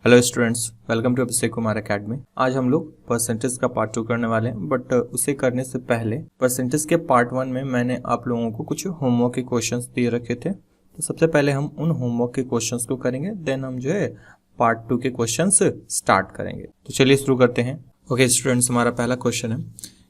Hello students, welcome to Abhishek Kumar academy. आज हम लोग परसेंटेज का पार्ट 2 करने वाले हैं, बट उसे करने से पहले परसेंटेज के पार्ट 1 में मैंने आप लोगों को कुछ होमवर्क के क्वेश्चंस दिए रखे थे। तो सबसे पहले हम उन होमवर्क के क्वेश्चंस को करेंगे, देन हम जो है पार्ट 2 के क्वेश्चंस स्टार्ट करेंगे। तो चलिए शुरू करते हैं। ओके स्टूडेंट्स, हमारा पहला क्वेश्चन है,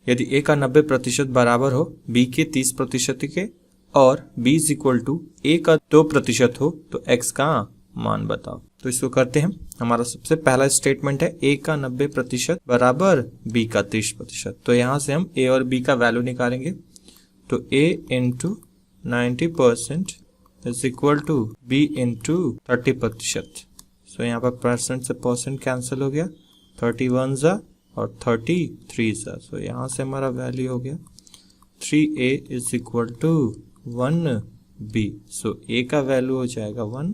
यदि ए का 90% बराबर हो बी के 30% के और b इज इक्वल टू ए का 2% हो तो x का मान बताओ। तो इसको करते हैं। हमारा सबसे पहला स्टेटमेंट है a का 90% बराबर b का 30%। तो यहाँ से हम a और b का वैल्यू निकालेंगे। तो a into 90% is equal to b into 30%। So यहाँ पर परसेंट से परसेंट कैंसिल हो गया, 31 जा और 33 जा। सो यहाँ से हमारा वैल्यू हो गया 3a is equal to 1b। So a का वैल्यू हो जाएगा 1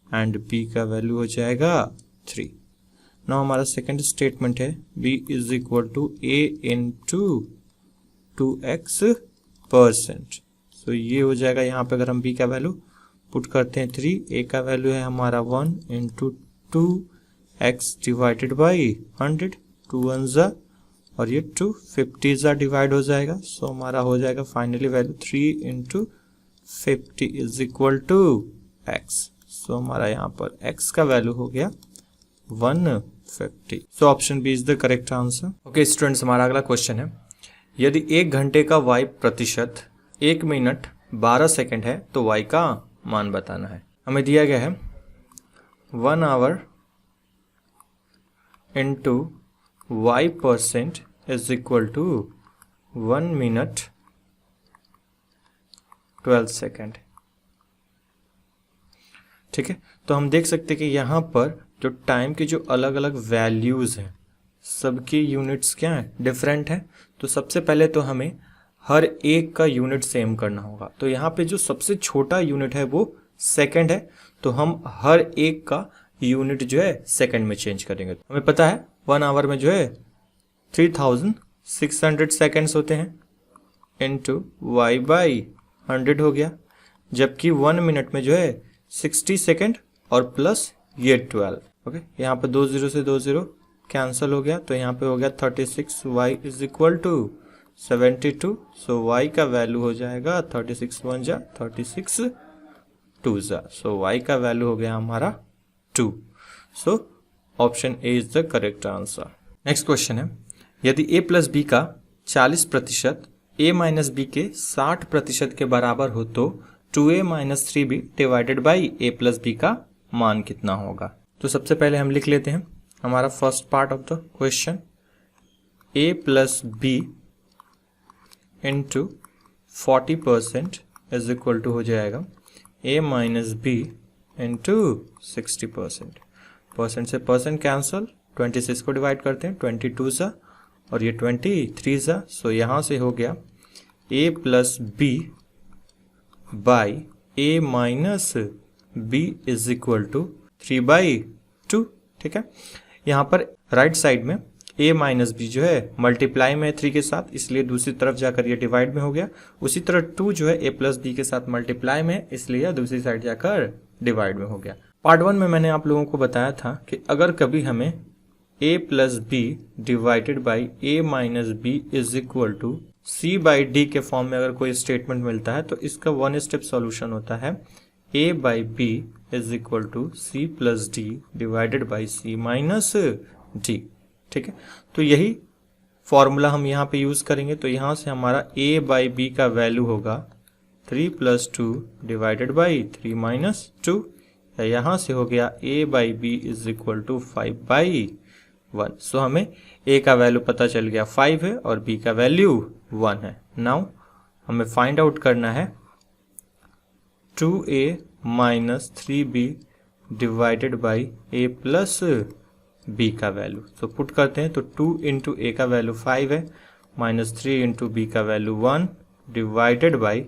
एंड b का वैल्यू हो जाएगा 3। नाउ हमारा सेकंड स्टेटमेंट है b is equal to a into 2x%। So ये हो जाएगा, यहाँ पे अगर हम b का वैल्यू पुट करते हैं 3, a का वैल्यू है हमारा 1 इंटू 2x डिवाइडेड बाई 100, 2 1 जा और ये 250 जा डिवाइड हो जाएगा। सो हमारा हो जाएगा finally value 3 into 50 is equal to x। So हमारा यहाँ पर x का वैल्यू हो गया 150। So option B is the correct answer. Okay students, हमारा अगला क्वेश्चन है, यदि 1 घंटे का y प्रतिशत 1 मिनट 12 सेकंड है तो y का मान बताना है। हमें दिया गया है 1 hour into y% is equal to 1 minute 12 second. ठीक है, तो हम देख सकते हैं कि यहाँ पर जो टाइम की जो अलग अलग वैल्यूज हैं सबकी यूनिट्स क्या है, डिफरेंट है। तो सबसे पहले तो हमें हर एक का यूनिट सेम करना होगा। तो यहाँ पे जो सबसे छोटा यूनिट है वो सेकंड है, तो हम हर एक का यूनिट जो है सेकंड में चेंज करेंगे। हमें पता है 1 आवर में जो है 3600 सेकेंड्स होते हैं, इंटू y बाई 100 हो गया। जबकि 1 मिनट में जो है 60 सेकेंड और प्लस ये 12। ओके, यहाँ पे 2 0 से 2 0 कैंसिल हो गया, तो यहाँ पे हो गया 36, y is equal to 72। So y का वैल्यू हो जाएगा 36 1 जा 36 2 जा। सो y का वैल्यू हो गया हमारा 2। So option A is the correct answer. Next question है, यदि a प्लस बी का 40% a माइनस बी के 60% के बराबर हो तो 2a minus 3b divided by a plus B का मान कितना होगा। तो सबसे पहले हम लिख लेते हैं हमारा first part of the question, a plus B into 40% is equal to हो जाएगा a minus B into 60%। Percent से परसेंट कैंसल, 26 को डिवाइड करते हैं, 22 सा और ये 23 सा। सो यहाँ से हो गया a plus B by a minus b is equal to 3/2। ठीक है, यहाँ पर राइट साइड में a माइनस बी जो है मल्टीप्लाई में 3 के साथ, इसलिए दूसरी तरफ जाकर ये डिवाइड में हो गया। उसी तरह 2 जो है a प्लस बी के साथ मल्टीप्लाई में, इसलिए दूसरी साइड जाकर डिवाइड में हो गया। पार्ट 1 में मैंने आप लोगों को बताया था कि अगर कभी हमें a plus B divided by a minus B is equal to c by D के फॉर्म में अगर कोई स्टेटमेंट मिलता है तो इसका 1 स्टेप सॉल्यूशन होता है a by B is equal to c plus D divided by c minus D. ठीक है, तो यही फॉर्मूला हम यहाँ पे यूज करेंगे। तो यहाँ से हमारा a बाई बी का वैल्यू होगा 3 प्लस 2 डिवाइडेड बाई 3 माइनस 2। यहाँ से हो गया a by B is equal to 5/1। So हमें a का वैल्यू पता चल गया 5 है और b का वैल्यू 1 है। नाउ हमें फाइंड आउट करना है 2a minus 3b divided by a plus b का वैल्यू। तो पुट करते हैं, तो 2 इंटू a का वैल्यू 5 है, माइनस 3 इंटू b का वैल्यू 1 डिवाइडेड बाई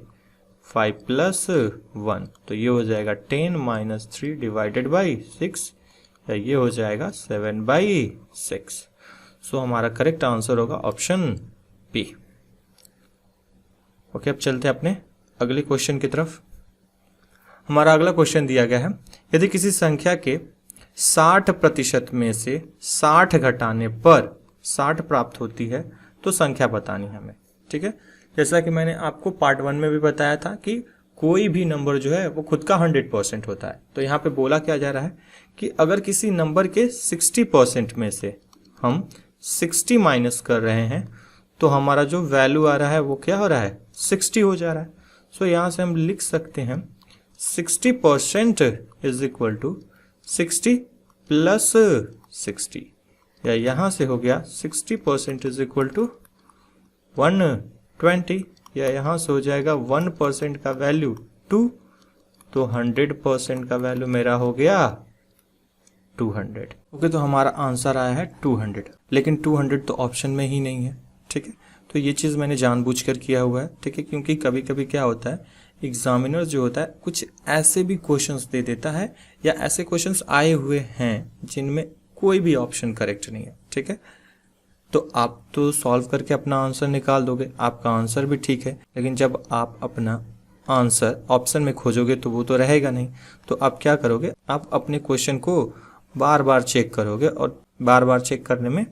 5 प्लस 1। तो ये हो जाएगा 10 माइनस 3 डिवाइडेड बाई 6, ये हो जाएगा 7/6। सो हमारा करेक्ट आंसर होगा ऑप्शन बी। ओके, अब चलते हैं अपने अगले क्वेश्चन की तरफ। हमारा अगला क्वेश्चन दिया गया है, यदि किसी संख्या के 60% में से 60 घटाने पर 60 प्राप्त होती है तो संख्या बतानी है हमें। ठीक है, जैसा कि मैंने आपको पार्ट 1 में भी बताया था कि कोई भी नंबर जो है वो खुद का 100% होता है। तो यहाँ पे बोला क्या जा रहा है कि अगर किसी नंबर के 60% में से हम 60 माइनस कर रहे हैं तो हमारा जो वैल्यू आ रहा है वो क्या हो रहा है, 60 हो जा रहा है। सो यहाँ से हम लिख सकते हैं 60% इज इक्वल टू 60 प्लस 60, या यहाँ से हो गया 60% इज इक्वल टू 120, या यहाँ से हो जाएगा 1% का वैल्यू 2, तो 100% का वैल्यू मेरा हो गया 200। ओके, तो हमारा आंसर आया है 200, लेकिन 200 तो ऑप्शन में ही नहीं है। ठीक है, तो ये चीज़ मैंने जानबूझकर किया हुआ है। ठीक है, क्योंकि कभी कभी क्या होता है, एग्जामिनर जो होता है कुछ ऐसे भी क्वेश्चंस दे देता है या ऐसे क्वेश्चंस आए हुए हैं जिनमें कोई भी ऑप्शन करेक्ट नहीं है। ठीक है, तो आप तो सॉल्व करके अपना आंसर निकाल दोगे, आपका आंसर भी ठीक है, लेकिन जब आप अपना आंसर ऑप्शन में खोजोगे तो वो तो रहेगा नहीं। तो आप क्या करोगे, आप अपने क्वेश्चन को बार बार चेक करोगे और बार बार चेक करने में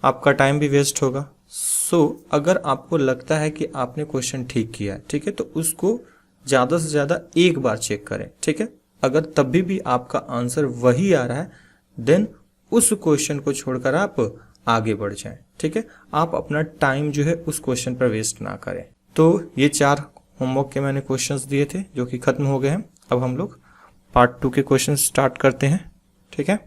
आपका टाइम भी वेस्ट होगा। सो अगर आपको लगता है कि आपने क्वेश्चन ठीक किया है, ठीक है, तो उसको ज़्यादा से ज़्यादा एक बार चेक करें। ठीक है, अगर तभी भी आपका आंसर वही आ रहा है देन उस क्वेश्चन को छोड़कर आप आगे बढ़ जाएं। ठीक है, आप अपना टाइम जो है उस क्वेश्चन पर वेस्ट ना करें। तो ये 4 होमवर्क के मैंने क्वेश्चंस दिए थे जो कि खत्म हो गए हैं। अब हम लोग पार्ट 2 के क्वेश्चन स्टार्ट करते हैं। ठीक है,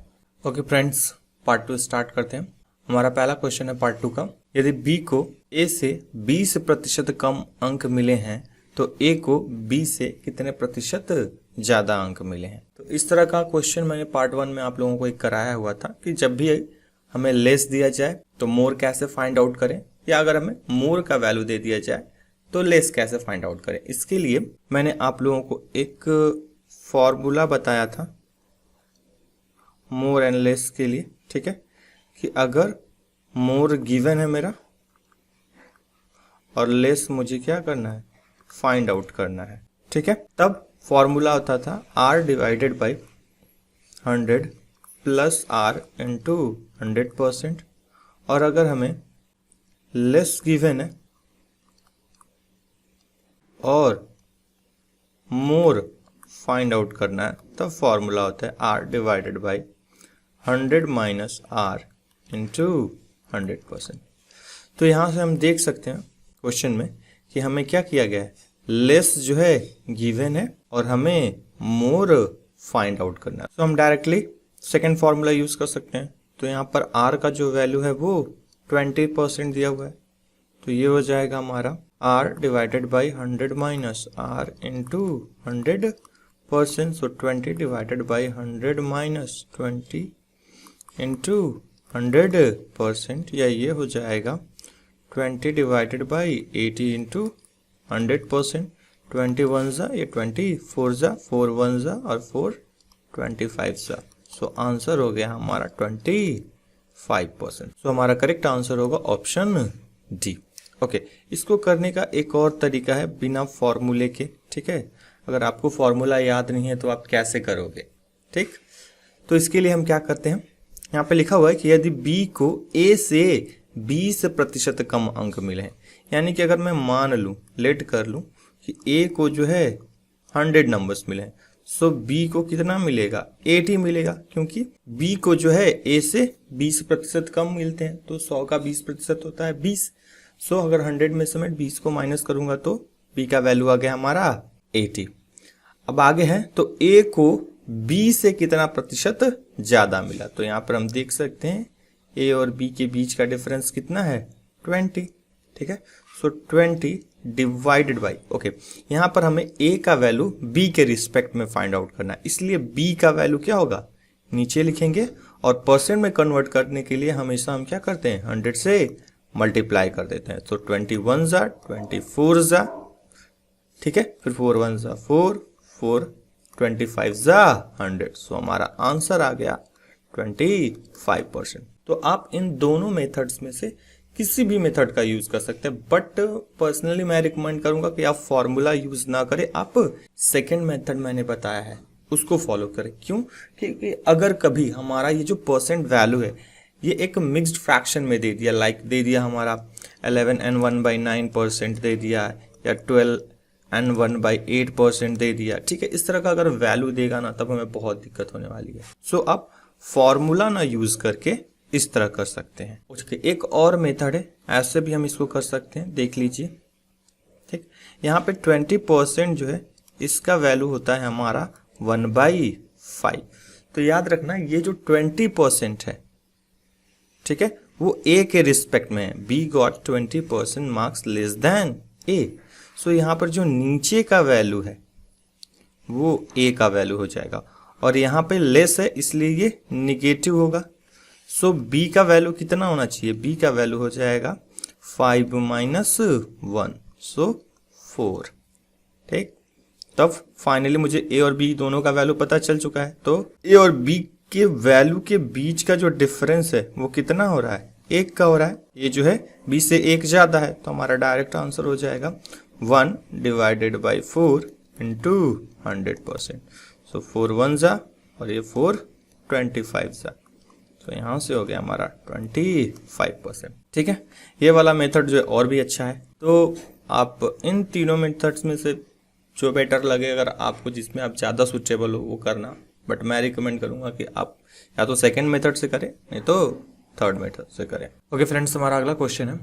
ओके फ्रेंड्स, पार्ट 2 स्टार्ट करते हैं। हमारा पहला क्वेश्चन है पार्ट 2 का, यदि बी को ए से 20% कम अंक मिले हैं तो ए को बी से कितने प्रतिशत ज्यादा अंक मिले हैं। तो इस तरह का क्वेश्चन मैंने पार्ट 1 में आप लोगों को एक कराया हुआ था कि जब भी हमें लेस दिया जाए तो मोर कैसे फाइंड आउट करें, या अगर हमें मोर का वैल्यू दे दिया जाए तो लेस कैसे फाइंड आउट करें। इसके लिए मैंने आप लोगों को एक फॉर्मूला बताया था मोर एंड लेस के लिए। ठीक है, कि अगर मोर गिवन है मेरा और लेस मुझे क्या करना है, फाइंड आउट करना है। ठीक है, तब फॉर्मूला होता था r divided by 100 plus r into 100%, और अगर हमें लेस गिवन है और मोर फाइंड आउट करना है तब फॉर्मूला होता है r divided by 100 minus r into 100%। तो यहाँ से हम देख सकते हैं क्वेश्चन में कि हमें क्या किया गया है, लेस जो है गिवन है और हमें मोर फाइंड आउट करना है। तो हम डायरेक्टली सेकेंड फॉर्मूला यूज कर सकते हैं। तो यहाँ पर r का जो वैल्यू है वो 20% दिया हुआ है, तो ये हो जाएगा हमारा r divided by 100 minus r into 100%। So 20 divided by 100 minus 20 into 100%, या ये हो जाएगा 20 डिवाइडेड बाई 80 इंटू 100%। 21 जा, ये 24 जा, 4 1 जा और 4 25 जा। सो आंसर हो गया हमारा 25%। सो हमारा करेक्ट आंसर होगा ऑप्शन डी। ओके, इसको करने का एक और तरीका है बिना फॉर्मूले के। ठीक है, अगर आपको फॉर्मूला याद नहीं है तो आप कैसे करोगे। ठीक, तो इसके लिए हम क्या करते हैं, यहाँ पे लिखा हुआ है कि यदि B को A से 20% कम अंक मिले हैं, यानी कि अगर मैं मान लूँ, लेट कर लूँ कि A को जो है 100 नंबर्स मिले हैं, सो B को कितना मिलेगा, 80 मिलेगा, क्योंकि B को जो है A से 20% कम मिलते हैं। तो 100 का 20% होता है 20। सो अगर 100 में से मैं 20 को माइनस करूंगा तो B का वैल्यू आ गया हमारा 80। अब आगे है, तो A को B से कितना प्रतिशत ज्यादा मिला। तो यहाँ पर हम देख सकते हैं A और B के बीच का डिफरेंस कितना है, 20। ठीक है, सो 20 डिवाइडेड बाई, ओके, यहाँ पर हमें A का वैल्यू B के रिस्पेक्ट में फाइंड आउट करना है, इसलिए B का वैल्यू क्या होगा, नीचे लिखेंगे, और परसेंट में कन्वर्ट करने के लिए हमेशा हम क्या करते हैं, 100 से मल्टीप्लाई कर देते हैं। तो 21 जा, 24 जा, ठीक है, फिर 4 1 जा 4, 4 25 जा 100। सो हमारा आंसर आ गया 25%। तो आप इन दोनों मेथड्स में से किसी भी मेथड का यूज कर सकते हैं, बट पर्सनली मैं रिकमेंड करूंगा कि आप फॉर्मूला यूज ना करें, आप सेकंड मेथड मैंने बताया है उसको फॉलो करें। क्यों? क्योंकि अगर कभी हमारा ये जो परसेंट वैल्यू है ये एक मिक्स्ड फ्रैक्शन में दे दिया, लाइक दे दिया हमारा 11n1/9% दे दिया, या 12n1/8% दे दिया, ठीक है, इस तरह का अगर वैल्यू देगा ना तब हमें बहुत दिक्कत होने वाली है। सो आप फॉर्मूला ना यूज करके इस तरह कर सकते हैं। उसके एक और मेथड है, ऐसे भी हम इसको कर सकते हैं, देख लीजिए। ठीक, यहाँ पे 20% जो है इसका वैल्यू होता है हमारा 1/5। तो याद रखना ये जो 20% है, ठीक है, वो ए के रिस्पेक्ट में है। B got 20% marks less than A. So यहाँ पर जो नीचे का वैल्यू है वो ए का वैल्यू हो जाएगा, और यहाँ पे लेस है इसलिए ये निगेटिव होगा। सो बी का वैल्यू कितना होना चाहिए? बी का वैल्यू हो जाएगा 5 - 1, सो 4। ठीक, तब फाइनली मुझे ए और बी दोनों का वैल्यू पता चल चुका है। तो ए और बी के वैल्यू के बीच का जो डिफरेंस है वो कितना हो रहा है? 1 का हो रहा है। ये जो है बी से 1 ज्यादा है, तो हमारा डायरेक्ट आंसर हो जाएगा 1/4 इंटू 100%। सो 4 1 जा और ये 4 25 जा, तो यहाँ से हो गया हमारा 25%। ठीक है, ये वाला मेथड जो है और भी अच्छा है। तो आप इन तीनों मेथड्स में से जो बेटर लगे, अगर आपको जिसमें आप ज़्यादा सुटेबल हो वो करना, बट मैं रिकमेंड करूंगा कि आप या तो सेकंड मेथड से करें नहीं तो थर्ड मेथड से करें। ओके फ्रेंड्स, हमारा अगला क्वेश्चन है,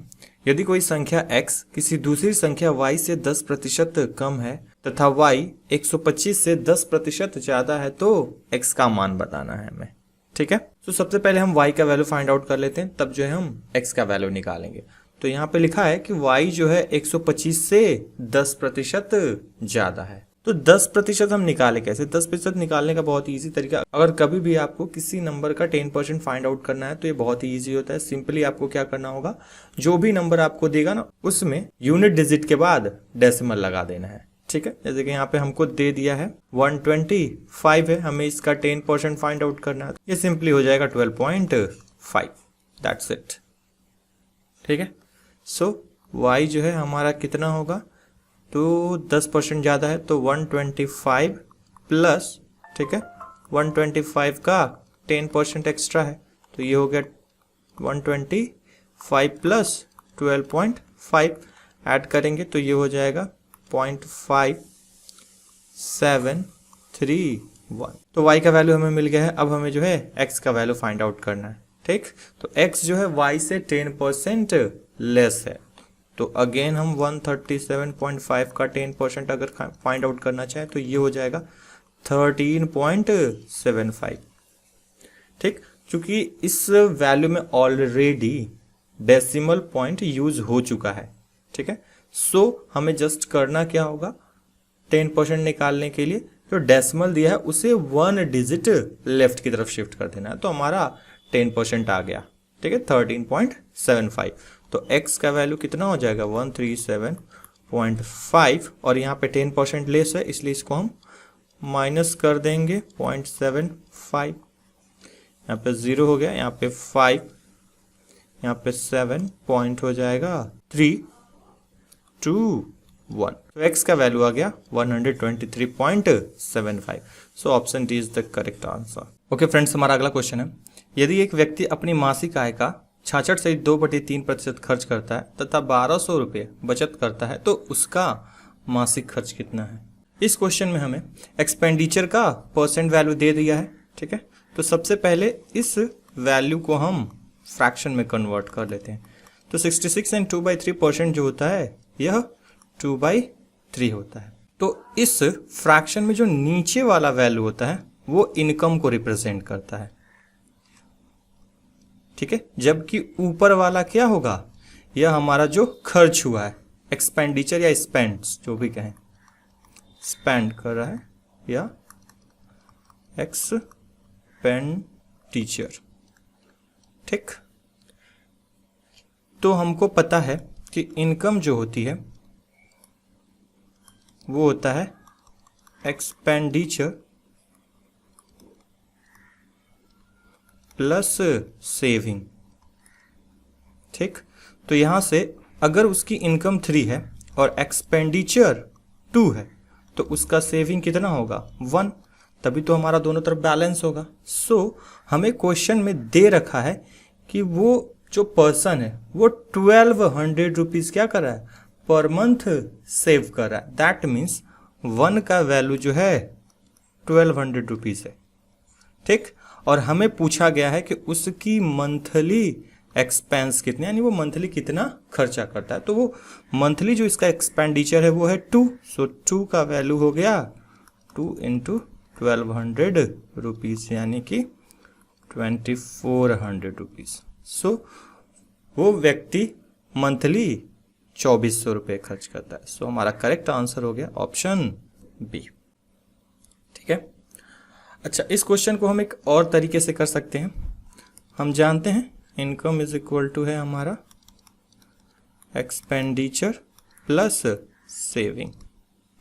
यदि कोई संख्या x किसी दूसरी संख्या y से 10% कम है तथा y 125 से 10% ज्यादा है तो x का मान बताना है हमें। ठीक है, तो सबसे पहले हम y का वैल्यू फाइंड आउट कर लेते हैं, तब जो है हम x का वैल्यू निकालेंगे। तो यहाँ पे लिखा है कि y जो है 125 से 10% ज्यादा है। तो 10% हम निकाले कैसे? 10% निकालने का बहुत इजी तरीका, अगर कभी भी आपको किसी नंबर का 10% फाइंड आउट करना है तो ये बहुत ही इजी होता है। सिंपली आपको क्या करना होगा, जो भी नंबर आपको देगा ना उसमें यूनिट डिजिट के बाद डेसिमल लगा देना है। ठीक है, जैसे कि यहाँ पे हमको दे दिया है 125 है, हमें इसका 10% फाइंड आउट करना है, ये सिंपली हो जाएगा 12.5। That's it. ठीक है, सो y जो है हमारा कितना होगा, तो 10% ज़्यादा है तो 125 प्लस, ठीक है, 125 का 10% एक्स्ट्रा है तो ये हो गया 125 प्लस 12.5, ऐड करेंगे तो ये हो जाएगा 0.5731। तो y का वैल्यू हमें मिल गया है। अब हमें जो है x का वैल्यू फाइंड आउट करना है। ठीक, तो x जो है y से 10% लेस है, तो अगेन हम 137.5 का 10% अगर फाइंड आउट करना चाहें तो ये हो जाएगा 13.75। ठीक, क्योंकि इस वैल्यू में ऑलरेडी डेसिमल पॉइंट यूज हो चुका है। ठीक है, सो हमें जस्ट करना क्या होगा, 10% निकालने के लिए जो डेसिमल दिया है उसे 1 डिजिट लेफ्ट की तरफ शिफ्ट कर देना है, तो हमारा 10% आ गया। ठीक है, 13.75। तो x का वैल्यू कितना हो जाएगा 137.5, और यहाँ पे 10% लेस है इसलिए इसको हम माइनस कर देंगे 0.75। यहाँ पे 0 हो गया, यहाँ पे 5, यहाँ पे 7 पॉइंट हो जाएगा 321। तो x का वैल्यू आ गया 123.75। So option D is the correct answer. Okay friends, हमारा अगला क्वेश्चन है, यदि एक व्यक्ति अपनी मासिक आय का 66 से 2/3% खर्च करता है तथा 1200 रुपये बचत करता है तो उसका मासिक खर्च कितना है? इस क्वेश्चन में हमें एक्सपेंडिचर का परसेंट वैल्यू दे दिया है। ठीक है, तो सबसे पहले इस वैल्यू को हम फ्रैक्शन में कन्वर्ट कर लेते हैं। तो 66 एंड 2/3% जो होता है यह 2/3 होता है। तो इस फ्रैक्शन में जो नीचे वाला वैल्यू होता है वो इनकम को रिप्रेजेंट करता है। ठीक है, जबकि ऊपर वाला क्या होगा, यह हमारा जो खर्च हुआ है, एक्सपेंडिचर या स्पेंड्स जो भी कहें, स्पेंड कर रहा है या एक्सपेंडिचर। ठीक, तो हमको पता है कि इनकम जो होती है वो होता है एक्सपेंडिचर प्लस सेविंग। ठीक, तो यहां से अगर उसकी इनकम 3 है और एक्सपेंडिचर 2 है तो उसका सेविंग कितना होगा 1। तभी तो हमारा दोनों तरफ बैलेंस होगा। सो हमें क्वेश्चन में दे रखा है कि वो जो पर्सन है वो 1200 रुपीज क्या कर रहा है, पर मंथ सेव कर रहा है। दैट मीन्स 1 का वैल्यू जो है 1200 रुपीज है, ठीक। और हमें पूछा गया है कि उसकी मंथली एक्सपेंस कितने, यानी वो मंथली कितना खर्चा करता है। तो वो मंथली जो इसका एक्सपेंडिचर है वो है 2। सो 2 का वैल्यू हो गया 2 इंटू 1200 रुपीज, यानी कि 2400 रुपीज। सो वो व्यक्ति मंथली 2400 रुपये खर्च करता है। सो हमारा करेक्ट आंसर हो गया ऑप्शन बी, ठीक है। अच्छा, इस क्वेश्चन को हम एक और तरीके से कर सकते हैं। हम जानते हैं इनकम इज इक्वल टू है हमारा एक्सपेंडिचर प्लस सेविंग,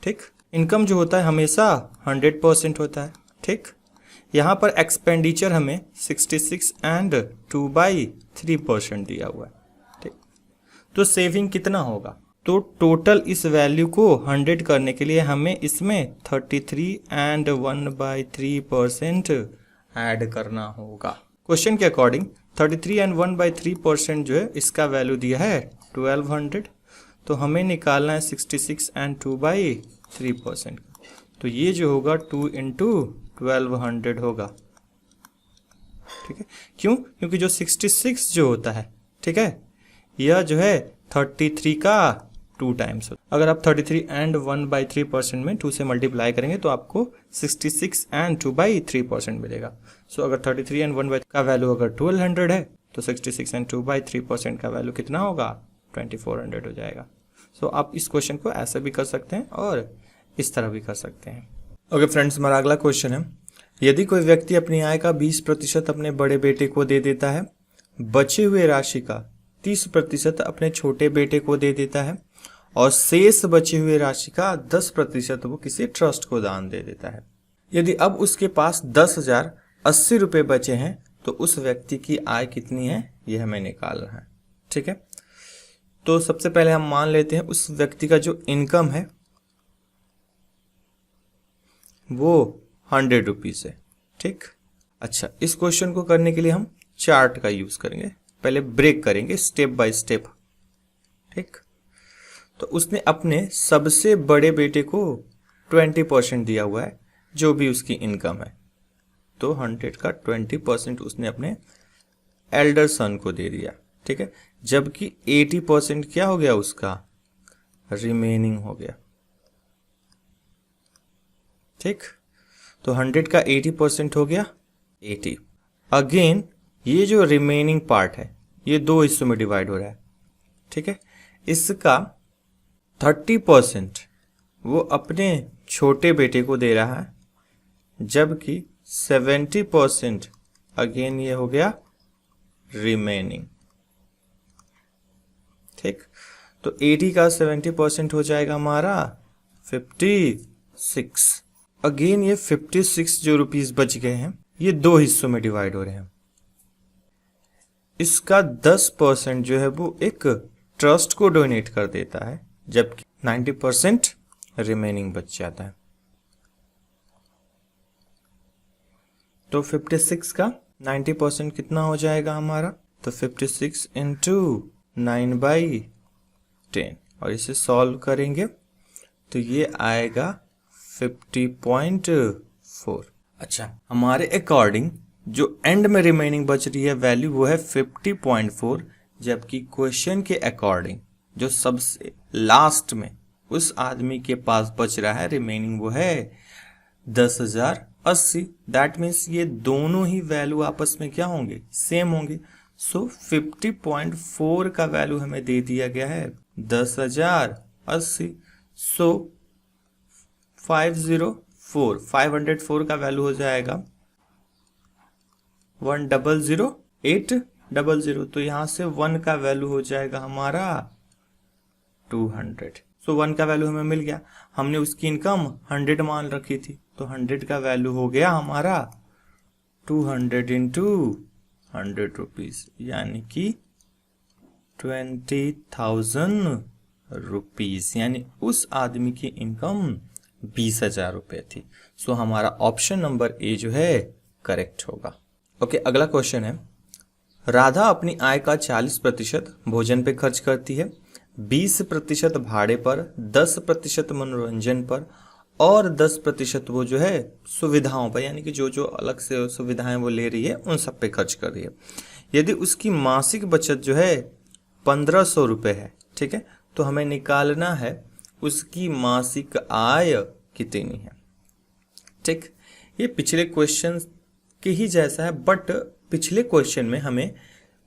ठीक। इनकम जो होता है हमेशा 100% होता है, ठीक। यहाँ पर एक्सपेंडिचर हमें 66 एंड 2/3% दिया हुआ है, ठीक। तो सेविंग कितना होगा, तो टोटल इस वैल्यू को 100 करने के लिए हमें इसमें 33 एंड 1/3% ऐड करना होगा। क्वेश्चन के अकॉर्डिंग 33 एंड 1/3% जो है इसका वैल्यू दिया है 1200, तो हमें निकालना है 66 एंड 2/3%। तो ये जो होगा 2 इंटू 1200 होगा, ठीक है। क्यों, क्योंकि जो 66 जो होता है, ठीक है, यह जो है 33 का 2 टाइम्स। अगर आप 33 एंड 1/3% में 2 से मल्टीप्लाई करेंगे तो आपको 66 एंड 2/3% मिलेगा। सो अगर 33 एंड 1/3 का वैल्यू अगर 1200 है तो 66 एंड 2/3% का वैल्यू कितना होगा, 2400 हो जाएगा। सो आप इस क्वेश्चन को ऐसे भी कर सकते हैं और इस तरह भी कर सकते हैं। ओके फ्रेंड्स, हमारा अगला क्वेश्चन है, यदि कोई व्यक्ति अपनी आय का 20% अपने बड़े बेटे को दे देता है, बचे हुए राशि का 30% अपने छोटे बेटे को दे देता है और शेष बचे हुए राशि का 10% वो किसी ट्रस्ट को दान दे देता है। यदि अब उसके पास 10,080 रुपये बचे हैं तो उस व्यक्ति की आय कितनी है, यह हमें निकालना है, ठीक है। तो सबसे पहले हम मान लेते हैं उस व्यक्ति का जो इनकम है वो 100 रुपीज है, ठीक। अच्छा, इस क्वेश्चन को करने के लिए हम चार्ट का यूज करेंगे, पहले ब्रेक करेंगे स्टेप बाय स्टेप, ठीक। तो उसने अपने सबसे बड़े बेटे को 20% दिया हुआ है जो भी उसकी इनकम है, तो 100 का 20% उसने अपने एल्डर सन को दे दिया, ठीक है। जबकि 80% क्या हो गया, उसका रिमेनिंग हो गया, ठीक। तो 100 का 80% हो गया 80। अगेन ये जो रिमेनिंग पार्ट है ये 2 हिस्सों में डिवाइड हो रहा है, ठीक है। इसका 30% वो अपने छोटे बेटे को दे रहा है, जबकि 70% अगेन ये हो गया रिमेनिंग, ठीक। तो 80 का 70% हो जाएगा हमारा 56। अगेन ये 56 जो रुपीस बच गए हैं ये 2 हिस्सों में डिवाइड हो रहे हैं। इसका 10% जो है वो एक ट्रस्ट को डोनेट कर देता है, जबकि 90% रिमेनिंग बच जाता है। तो 56 का 90% कितना हो जाएगा हमारा, तो 56 इंटू 9/10 और इसे सॉल्व करेंगे तो ये आएगा 50.4। अच्छा, हमारे अकॉर्डिंग जो एंड में रिमेनिंग बच रही है वैल्यू वो है 50.4, जबकि क्वेश्चन के अकॉर्डिंग जो सबसे लास्ट में उस आदमी के पास बच रहा है रिमेनिंग वो है 10,080। दैट मीन्स ये दोनों ही वैल्यू आपस में क्या होंगे, सेम होंगे। सो 50.4 का वैल्यू हमें दे दिया गया है 10,080। सो 504 का वैल्यू हो जाएगा 1,008,000। तो यहां से 1 का वैल्यू हो जाएगा हमारा 200। सो 1 का वैल्यू हमें मिल गया। हमने उसकी इनकम 100 मान रखी थी, तो 100 का वैल्यू हो गया हमारा 200 इंटू 100 रुपीज, यानी कि 20,000 रुपीज, यानी उस आदमी की इनकम 20,000 रुपये थी। सो हमारा ऑप्शन नंबर ए जो है करेक्ट होगा। ओके, अगला क्वेश्चन है, राधा अपनी आय का 40% भोजन पे खर्च करती है, 20% भाड़े पर, 10% मनोरंजन पर और 10% वो जो है सुविधाओं पर, यानी कि जो जो अलग से सुविधाएं वो ले रही है उन सब पे खर्च कर रही है। यदि उसकी मासिक बचत जो है 1500 रुपये है, ठीक है, तो हमें निकालना है उसकी मासिक आय कितनी है। ठीक, ये पिछले क्वेश्चन के ही जैसा है, बट पिछले क्वेश्चन में हमें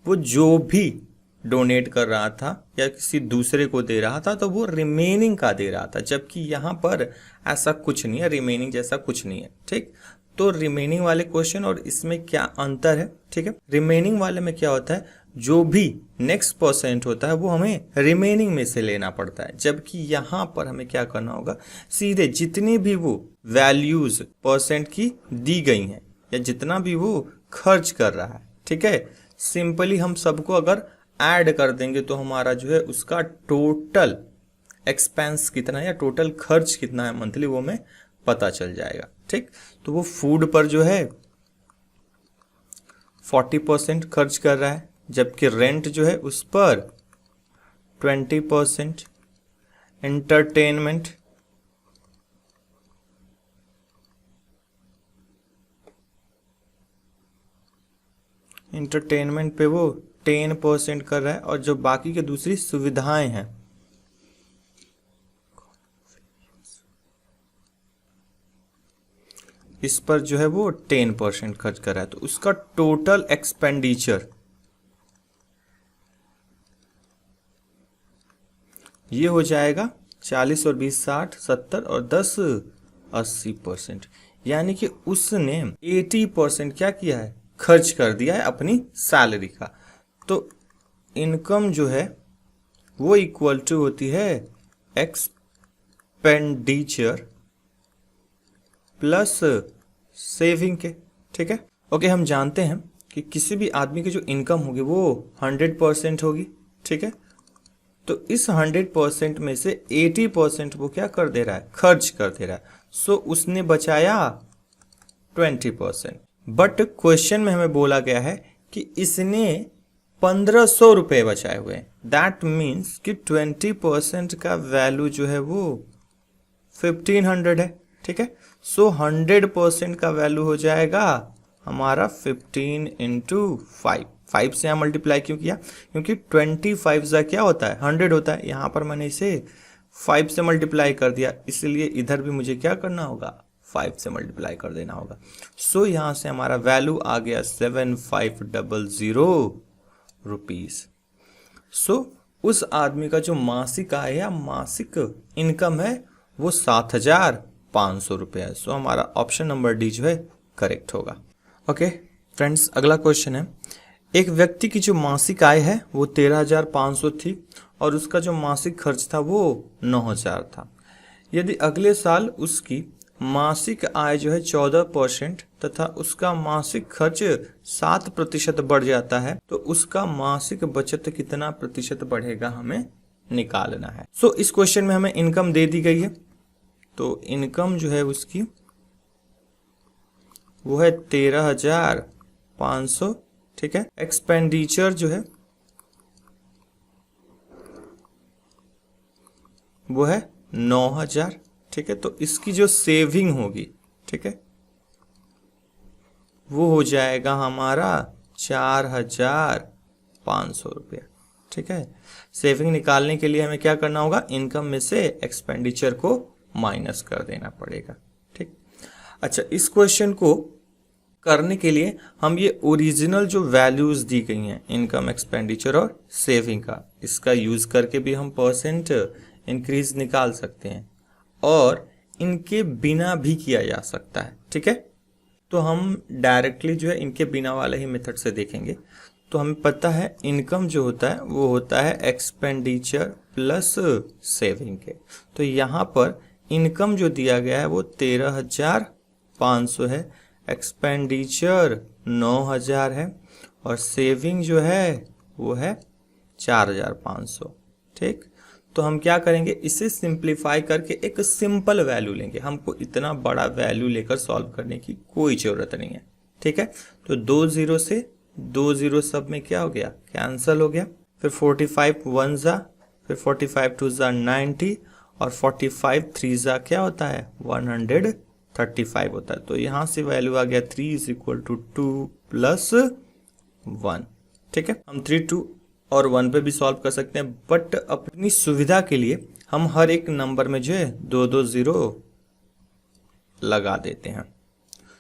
वो जो भी डोनेट कर रहा था या किसी दूसरे को दे रहा था तो वो रिमेनिंग का दे रहा था, जबकि यहाँ पर ऐसा कुछ नहीं है, रिमेनिंग जैसा कुछ नहीं है। ठीक, तो रिमेनिंग वाले क्वेश्चन और इसमें क्या अंतर है। ठीक है, रिमेनिंग वाले में क्या होता है, जो भी नेक्स्ट परसेंट होता है वो हमें रिमेनिंग में से लेना पड़ता है, जबकि यहाँ पर हमें क्या करना होगा, सीधे जितनी भी वो वैल्यूज परसेंट की दी गई हैं या जितना भी वो खर्च कर रहा है, ठीक है, सिंपली हम सबको अगर ऐड कर देंगे तो हमारा जो है उसका टोटल एक्सपेंस कितना है या टोटल खर्च कितना है मंथली वो हमें पता चल जाएगा। ठीक, तो वो फूड पर जो है 40% खर्च कर रहा है, जबकि रेंट जो है उस पर 20%, इंटरटेनमेंट पे वो 10% कर रहा है, और जो बाकी के दूसरी सुविधाएं हैं इस पर जो है वो 10% खर्च कर रहा है, तो उसका टोटल एक्सपेंडिचर ये हो जाएगा 40 और 20 60 70 और 10 80%, यानी कि उसने 80% क्या किया है, खर्च कर दिया है अपनी सैलरी का। तो इनकम जो है वो इक्वल टू होती है एक्सपेंडिचर प्लस सेविंग के। ठीक है, ओके, हम जानते हैं कि किसी भी आदमी की जो इनकम होगी वो 100% होगी। ठीक है, तो इस 100% में से 80% वो क्या कर दे रहा है, खर्च कर दे रहा है। सो उसने बचाया 20%, बट क्वेश्चन में हमें बोला गया है कि इसने 1500 रुपये बचाए हुए हैं। दैट मीन्स कि 20% का वैल्यू जो है वो 1500 है। ठीक है, सो 100% का वैल्यू हो जाएगा हमारा 15 इंटू 5 से यहाँ मल्टीप्लाई क्यों किया, क्योंकि 25 का क्या होता है, 100 होता है। यहाँ पर मैंने इसे 5 से मल्टीप्लाई कर दिया, इसलिए इधर भी मुझे क्या करना होगा, 5 से मल्टीप्लाई कर देना होगा। सो यहाँ से हमारा वैल्यू आ गया 7500 रुपीज। सो उस आदमी का जो मासिक आय या मासिक इनकम है वो 7500 रुपये है। सो हमारा ऑप्शन नंबर डी जो है करेक्ट होगा। ओके फ्रेंड्स, अगला क्वेश्चन है, एक व्यक्ति की जो मासिक आय है वो 13,500 थी और उसका जो मासिक खर्च था वो 9,000 था। यदि अगले साल उसकी मासिक आय जो है 14% तथा उसका मासिक खर्च 7% बढ़ जाता है तो उसका मासिक बचत कितना प्रतिशत बढ़ेगा, हमें निकालना है। सो इस क्वेश्चन में हमें इनकम दे दी गई है, तो इनकम जो है उसकी वो है 13,500। ठीक है, एक्सपेंडिचर जो है वो है 9,000। ठीक है, तो इसकी जो सेविंग होगी, ठीक है, वो हो जाएगा हमारा 4,500 रुपया। ठीक है, सेविंग निकालने के लिए हमें क्या करना होगा, इनकम में से एक्सपेंडिचर को माइनस कर देना पड़ेगा। ठीक, अच्छा, इस क्वेश्चन को करने के लिए हम ये ओरिजिनल जो वैल्यूज दी गई हैं इनकम, एक्सपेंडिचर और सेविंग का, इसका यूज करके भी हम परसेंट इंक्रीज निकाल सकते हैं और इनके बिना भी किया जा सकता है। ठीक है, तो हम डायरेक्टली जो है इनके बिना वाले ही मेथड से देखेंगे। तो हमें पता है इनकम जो होता है वो होता है एक्सपेंडिचर प्लस सेविंग के। तो यहाँ पर इनकम जो दिया गया है वो 13,500 है, एक्सपेंडिचर 9,000 है और सेविंग जो है वो है 4,500। ठीक, तो हम क्या करेंगे, इसे सिंप्लीफाई करके एक सिंपल वैल्यू लेंगे। हमको इतना बड़ा वैल्यू लेकर सॉल्व करने की कोई ज़रूरत नहीं है, ठीक है। तो 2 0 से 2 0 सब में क्या हो गया, कैंसिल हो गया। फिर 45 1 जा, फिर 45 2 जा 90 और 45 3 जा क्या होता है 135 होता है। तो यहाँ से वैल्यू आ गया 3 = 2 + 1, ठीक है। हम 3 2 और 1 पे भी सॉल्व कर सकते हैं, बट अपनी सुविधा के लिए हम हर एक नंबर में जो है 2 0 लगा देते हैं।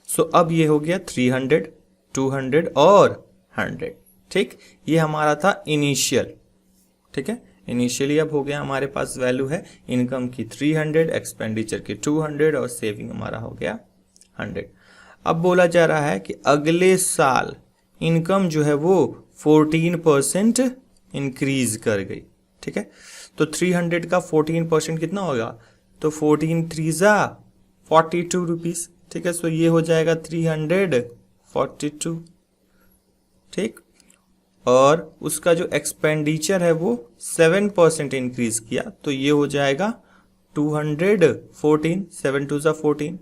सो अब ये हो गया 300 200 और 100, ठीक। ये हमारा था इनिशियल, ठीक है। इनिशियली अब हो गया हमारे पास वैल्यू है इनकम की 300, एक्सपेंडिचर की 200 और सेविंग हमारा हो गया 100। अब बोला जा रहा है कि अगले साल इनकम जो है वो 14% इंक्रीज कर गई, ठीक है। तो 300 का 14% कितना होगा, तो 14 3 जा 42 रुपीज, ठीक है। सो ये हो जाएगा 342, ठीक। और उसका जो एक्सपेंडिचर है वो 7% इंक्रीज किया, तो ये हो जाएगा 214, 7 2 जा 14,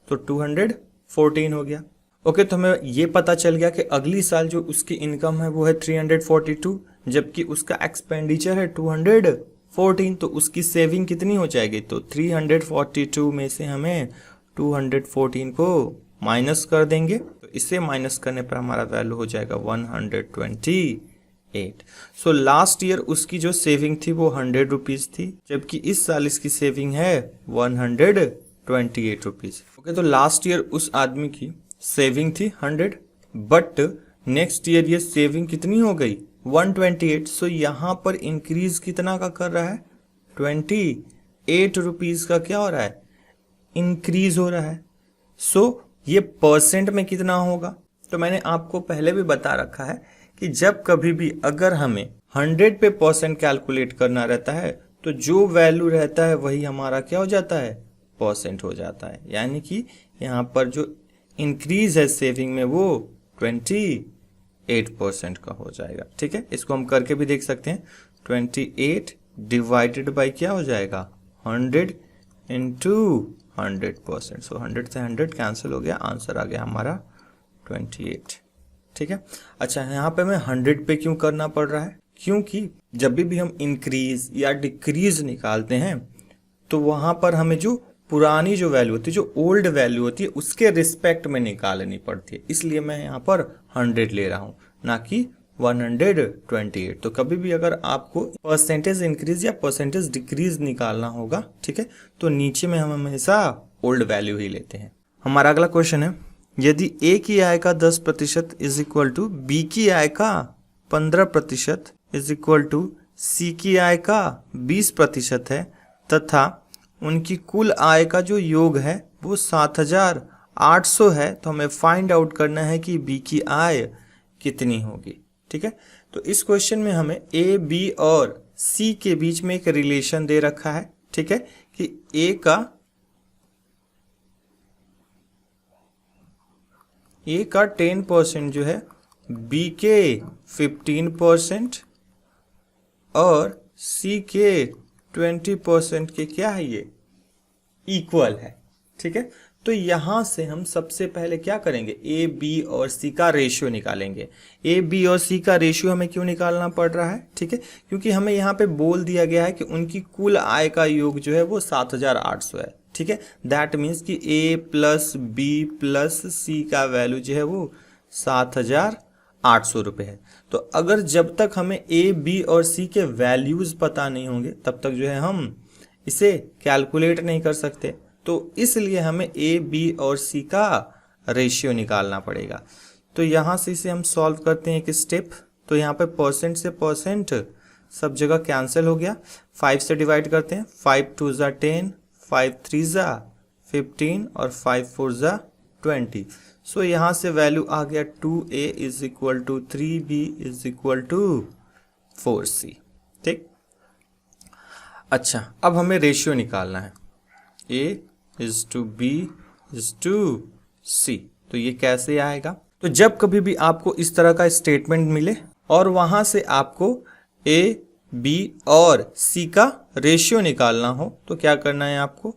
तो 214 हो गया। ओके, तो हमें ये पता चल गया कि अगली साल जो उसकी इनकम है वो है 342, जबकि उसका एक्सपेंडिचर है 214, तो उसकी सेविंग कितनी हो जाएगी, तो 342 में से हमें 214 को माइनस कर देंगे, तो इसे माइनस करने पर हमारा वैल्यू हो जाएगा 128। सो लास्ट ईयर उसकी जो सेविंग थी वो 100 रुपीज थी, जबकि इस साल इसकी सेविंग है 128 रुपीज। ओके, तो लास्ट ईयर उस आदमी की सेविंग थी 100, बट नेक्स्ट ईयर ये सेविंग कितनी हो गई 128। सो यहाँ पर इंक्रीज कितना का कर रहा है 28 रुपीज का क्या हो रहा है, इंक्रीज हो रहा है। सो ये परसेंट में कितना होगा, तो मैंने आपको पहले भी बता रखा है कि जब कभी भी अगर हमें 100 पे परसेंट कैलकुलेट करना रहता है तो जो वैल्यू रहता है वही हमारा क्या हो जाता है, परसेंट हो जाता है। यानी कि यहाँ पर जो इंक्रीज है सेविंग में वो 28% का हो जाएगा, ठीक है। इसको हम करके भी देख सकते हैं, 28 डिवाइडेड बाई क्या हो जाएगा 100 इंटू 100%। सो 100 से 100 कैंसिल हो गया, आंसर आ गया हमारा 28, ठीक है। अच्छा, यहाँ पे हमें 100 पे क्यों करना पड़ रहा है, क्योंकि जब भी हम इंक्रीज या डिक्रीज निकालते हैं तो वहां पर हमें जो पुरानी जो वैल्यू होती है, जो ओल्ड वैल्यू होती है, उसके रिस्पेक्ट में निकालनी पड़ती है। इसलिए मैं यहाँ पर 100 ले रहा हूँ, ना कि 128। तो कभी भी अगर आपको परसेंटेज इंक्रीज या परसेंटेज डिक्रीज निकालना होगा, ठीक है, तो नीचे में हम हमेशा ओल्ड वैल्यू ही लेते हैं। हमारा अगला क्वेश्चन है, यदि ए की आय का 10% इज इक्वल टू बी की आय का 15% इज इक्वल टू सी की आय का 20% है, तथा उनकी कुल आय का जो योग है वो 7,800 है, तो हमें फाइंड आउट करना है कि बी की आय कितनी होगी, ठीक है। तो इस क्वेश्चन में हमें ए, बी और सी के बीच में एक रिलेशन दे रखा है, ठीक है, कि ए का 10% जो है, बी के 15% और सी के 20% के क्या है, ये इक्वल है, ठीक है। तो यहां से हम सबसे पहले क्या करेंगे, ए, बी और सी का रेशियो निकालेंगे। ए, बी और सी का रेशियो हमें क्यों निकालना पड़ रहा है, ठीक है, क्योंकि हमें यहाँ पे बोल दिया गया है कि उनकी कुल आय का योग जो है वो 7,800 है, ठीक है। दैट मीन्स कि ए प्लस बी प्लस सी का वैल्यू जो है वो 7,800 रुपये है। तो अगर जब तक हमें ए, बी और सी के वैल्यूज पता नहीं होंगे तब तक जो है हम इसे कैलकुलेट नहीं कर सकते, तो इसलिए हमें ए, बी और सी का रेशियो निकालना पड़ेगा। तो यहाँ से इसे हम सॉल्व करते हैं एक स्टेप। तो यहाँ पे परसेंट से परसेंट सब जगह कैंसिल हो गया, 5 से डिवाइड करते हैं, 5 2 जा 10, 5 3 जा 15 और 5 4 जा 20। सो यहाँ से वैल्यू आ गया 2a is equal to 3b is equal to 4c, ठीक। अच्छा, अब हमें रेशियो निकालना है, a is to b is to c। तो ये कैसे आएगा, तो जब कभी भी आपको इस तरह का स्टेटमेंट मिले और वहां से आपको a, b और c का रेशियो निकालना हो तो क्या करना है आपको,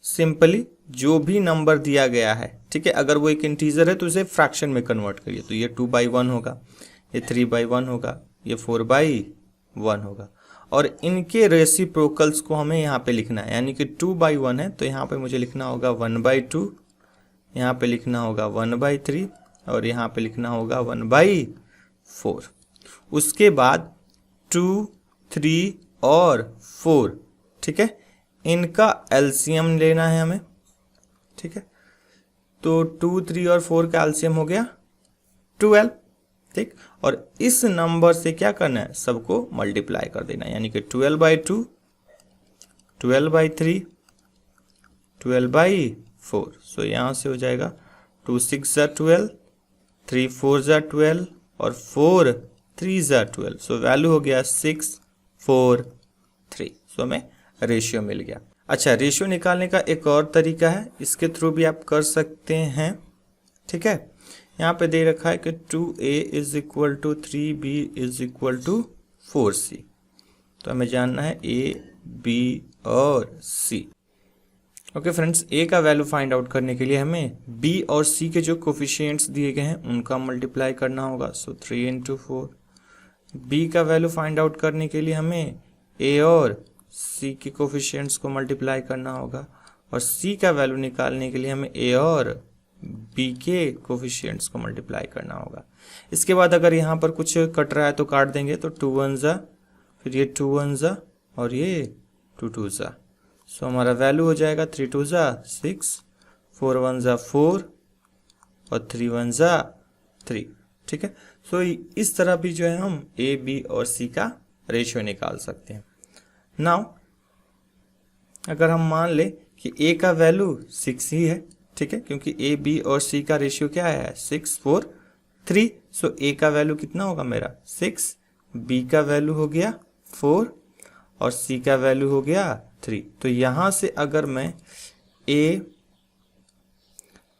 सिंपली जो भी नंबर दिया गया है, ठीक है, अगर वो एक इंटीजर है तो उसे फ्रैक्शन में कन्वर्ट करिए। तो ये 2/1 होगा, ये 3/1 होगा, ये 4/1 होगा, और इनके रेसिप्रोकल्स को हमें यहाँ पे लिखना है। यानी कि 2/1 है तो यहाँ पे मुझे लिखना होगा 1/2, यहाँ पे लिखना होगा 1/3 और यहाँ पे लिखना होगा 1/4। उसके बाद 2, 3 और 4, ठीक है, इनका एलसीएम लेना है हमें, ठीक है। तो 2, 3 और 4 का एलसीएम हो गया 12, ठीक। और इस नंबर से क्या करना है, सबको मल्टीप्लाई कर देना है। यानी कि 12/2, 12/3, 12/4। सो यहाँ से हो जाएगा 2 6 ज़ा 12, 3 4 ज़ा 12 और 4 3 ज़ा 12। सो वैल्यू हो गया 6 4 3। सो हमें रेशियो मिल गया। अच्छा, रेशियो निकालने का एक और तरीका है, इसके थ्रू भी आप कर सकते हैं, ठीक है। यहाँ पे दे रखा है कि 2a is equal to 3b is equal to 4c। तो हमें जानना है a, b और c। ओके फ्रेंड्स, a का वैल्यू फाइंड आउट करने के लिए हमें b और c के जो कोफिशिएंट्स दिए गए हैं उनका मल्टीप्लाई करना होगा। सो 3 into 4। b का वैल्यू फाइंड आउट करने के लिए हमें a और c के कोफिशिएंट्स को मल्टीप्लाई करना होगा, और c का वैल्यू निकालने के लिए हमें a और b के कोफिशिएंट्स को मल्टीप्लाई करना होगा। इसके बाद अगर यहाँ पर कुछ कट रहा है तो काट देंगे। तो 2 1 ज़ा, फिर ये 2 1 ज़ा और ये 2 2 ज़ा। सो हमारा वैल्यू हो जाएगा 3 2 ज़ा 6, 4 1 ज़ा 4 और 3 1 ज़ा 3, ठीक है। सो इस तरह भी जो है हम a, b और c का रेशियो निकाल सकते हैं। नाउ अगर हम मान ले कि a का वैल्यू 6 ही है, ठीक है, क्योंकि a, b और c का रेशियो क्या है 6 4 3। सो a का वैल्यू कितना होगा मेरा 6, b का वैल्यू हो गया 4 और c का वैल्यू हो गया 3। तो यहाँ से अगर मैं a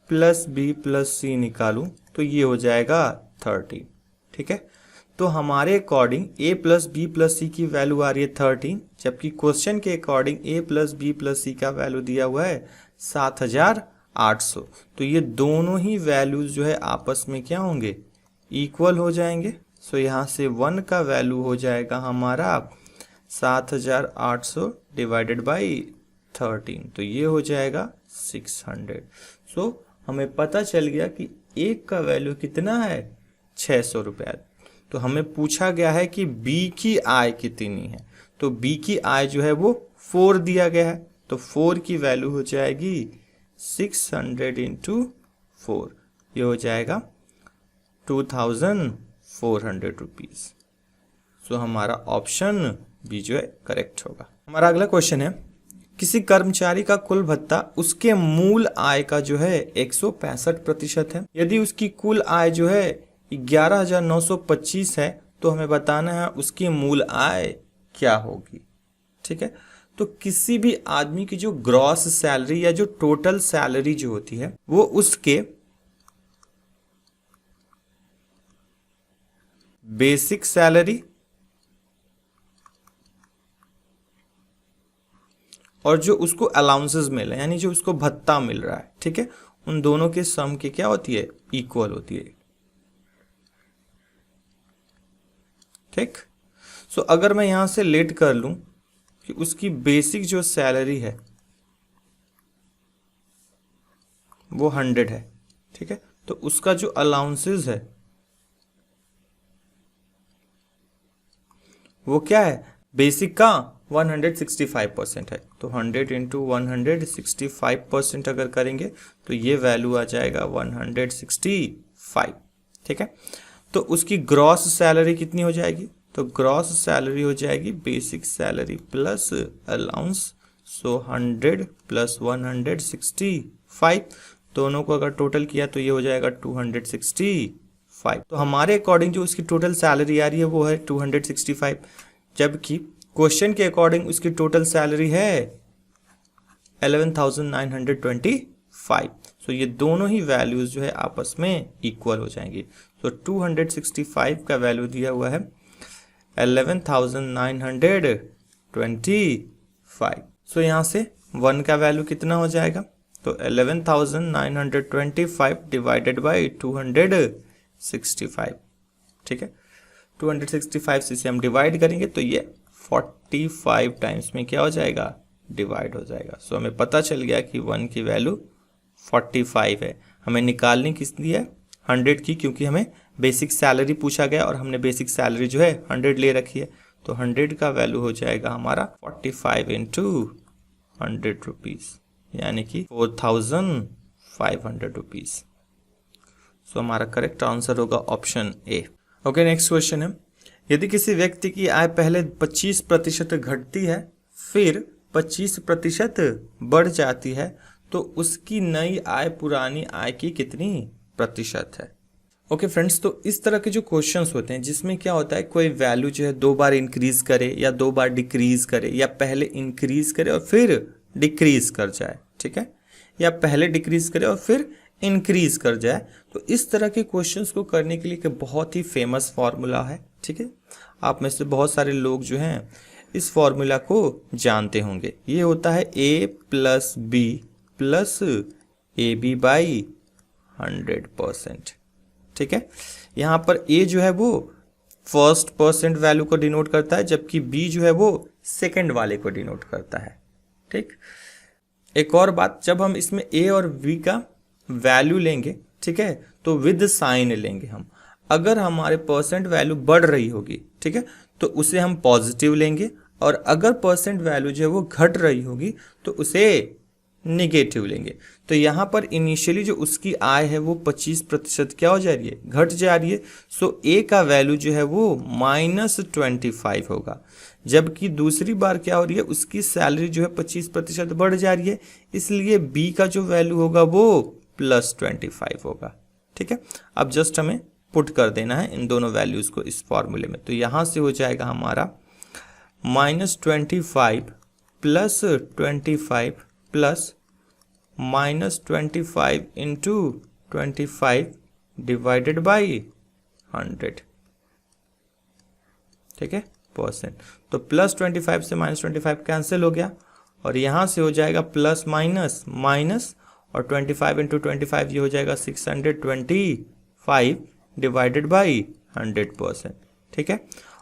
plus b plus c निकालूं तो ये हो जाएगा 13, ठीक है। तो हमारे according a plus b plus c की वैल्यू आ रही है 13, जबकि क्वेश्चन के according a plus b plus c का वैल्यू दिया हुआ है 7800। तो ये दोनों ही वैल्यूज जो है आपस में क्या होंगे, इक्वल हो जाएंगे। सो यहाँ से 1 का वैल्यू हो जाएगा हमारा 7800 डिवाइडेड बाई 13, तो ये हो जाएगा 600। सो हमें पता चल गया कि एक का वैल्यू कितना है 600 रुपया। तो हमें पूछा गया है कि b की आय कितनी है, तो b की आय जो है वो 4 दिया गया है। तो 4 की वैल्यू हो जाएगी 600 इंटू 4, ये हो जाएगा 2400 रुपीज। सो हमारा ऑप्शन बी जो है करेक्ट होगा। हमारा अगला क्वेश्चन है, किसी कर्मचारी का कुल भत्ता उसके मूल आय का जो है 165% है। यदि उसकी कुल आय जो है 11,925 है तो हमें बताना है उसकी मूल आय क्या होगी, ठीक है। तो किसी भी आदमी की जो ग्रॉस सैलरी या जो टोटल सैलरी जो होती है वो उसके बेसिक सैलरी और जो उसको अलाउंसेस मिल रहे हैं यानी जो उसको भत्ता मिल रहा है, ठीक है, उन दोनों के सम की क्या होती है, इक्वल होती है, ठीक। सो अगर मैं यहां से लेट कर लूं कि उसकी बेसिक जो सैलरी है वो 100 है, ठीक है, तो उसका जो अलाउंसेस है वो क्या है, बेसिक का 165% है। तो 100 इंटू 165% अगर करेंगे तो ये वैल्यू आ जाएगा 165, ठीक है। तो उसकी ग्रॉस सैलरी कितनी हो जाएगी, तो ग्रॉस सैलरी हो जाएगी बेसिक सैलरी प्लस अलाउंस। सो 100 प्लस 165, दोनों को अगर टोटल किया तो ये हो जाएगा 265। तो हमारे अकॉर्डिंग जो उसकी टोटल सैलरी आ रही है वो है 265, जबकि क्वेश्चन के अकॉर्डिंग उसकी टोटल सैलरी है 11,925। सो ये दोनों ही वैल्यूज जो है आपस में इक्वल हो जाएंगी। सो 265 का वैल्यू दिया हुआ है 11,925 सो यहाँ से 1 का वैल्यू कितना हो जाएगा, तो 11,925 डिवाइडेड बाई 265, ठीक है। 265 से इसे हम डिवाइड करेंगे तो ये 45 टाइम्स में क्या हो जाएगा, डिवाइड हो जाएगा। सो हमें पता चल गया कि 1 की वैल्यू 45 है। हमें निकालनी किस लिए है, 100 की, क्योंकि हमें बेसिक सैलरी पूछा गया और हमने बेसिक सैलरी जो है 100 ले रखी है। तो 100 का वैल्यू हो जाएगा हमारा 45 इंटू 100 रुपीज़, यानी कि 4,500 रुपीज़। सो हमारा करेक्ट आंसर होगा option A. Okay, next question है, यदि किसी व्यक्ति की आय पहले 25% घटती है फिर 25% बढ़ जाती है तो उसकी नई आय पुरानी आय की कितनी प्रतिशत है। ओके फ्रेंड्स, तो इस तरह के जो क्वेश्चंस होते हैं जिसमें क्या होता है, कोई वैल्यू जो है 2 बार इंक्रीज करे या 2 बार डिक्रीज करे या पहले इंक्रीज करे और फिर डिक्रीज कर जाए, ठीक है, या पहले डिक्रीज करे और फिर इंक्रीज कर जाए। तो इस तरह के क्वेश्चंस को करने के लिए एक बहुत ही फेमस फॉर्मूला है, ठीक है। आप में से बहुत सारे लोग जो हैं इस फॉर्मूला को जानते होंगे। ये होता है a plus B plus A B by 100%, ठीक है। यहाँ पर a जो है वो फर्स्ट परसेंट वैल्यू को डिनोट करता है, जबकि b जो है वो सेकंड वाले को डिनोट करता है, ठीक। एक और बात, जब हम इसमें a और b का वैल्यू लेंगे, ठीक है, तो विद साइन लेंगे हम। अगर हमारे परसेंट वैल्यू बढ़ रही होगी, ठीक है, तो उसे हम पॉजिटिव लेंगे, और अगर परसेंट वैल्यू जो है वो घट रही होगी तो उसे निगेटिव लेंगे। तो यहाँ पर इनिशियली जो उसकी आय है वो 25% क्या हो जा रही है, घट जा रही है। सो ए का वैल्यू जो है वो -25 होगा, जबकि दूसरी बार क्या हो रही है, उसकी सैलरी जो है 25% बढ़ जा रही है, इसलिए बी का जो वैल्यू होगा वो +25 होगा, ठीक है। अब जस्ट हमें पुट कर देना है इन दोनों वैल्यूज को इस फॉर्मूले में। तो यहाँ से हो जाएगा हमारा -25 plus 25 plus -25 into 25 divided by 100, ठीक है, परसेंट। तो +25 से -25 कैंसिल हो गया और यहाँ से हो जाएगा प्लस माइनस माइनस, और 25 इंटू 25 ये हो जाएगा 625 डिवाइडेड बाई 100%, ठीक है।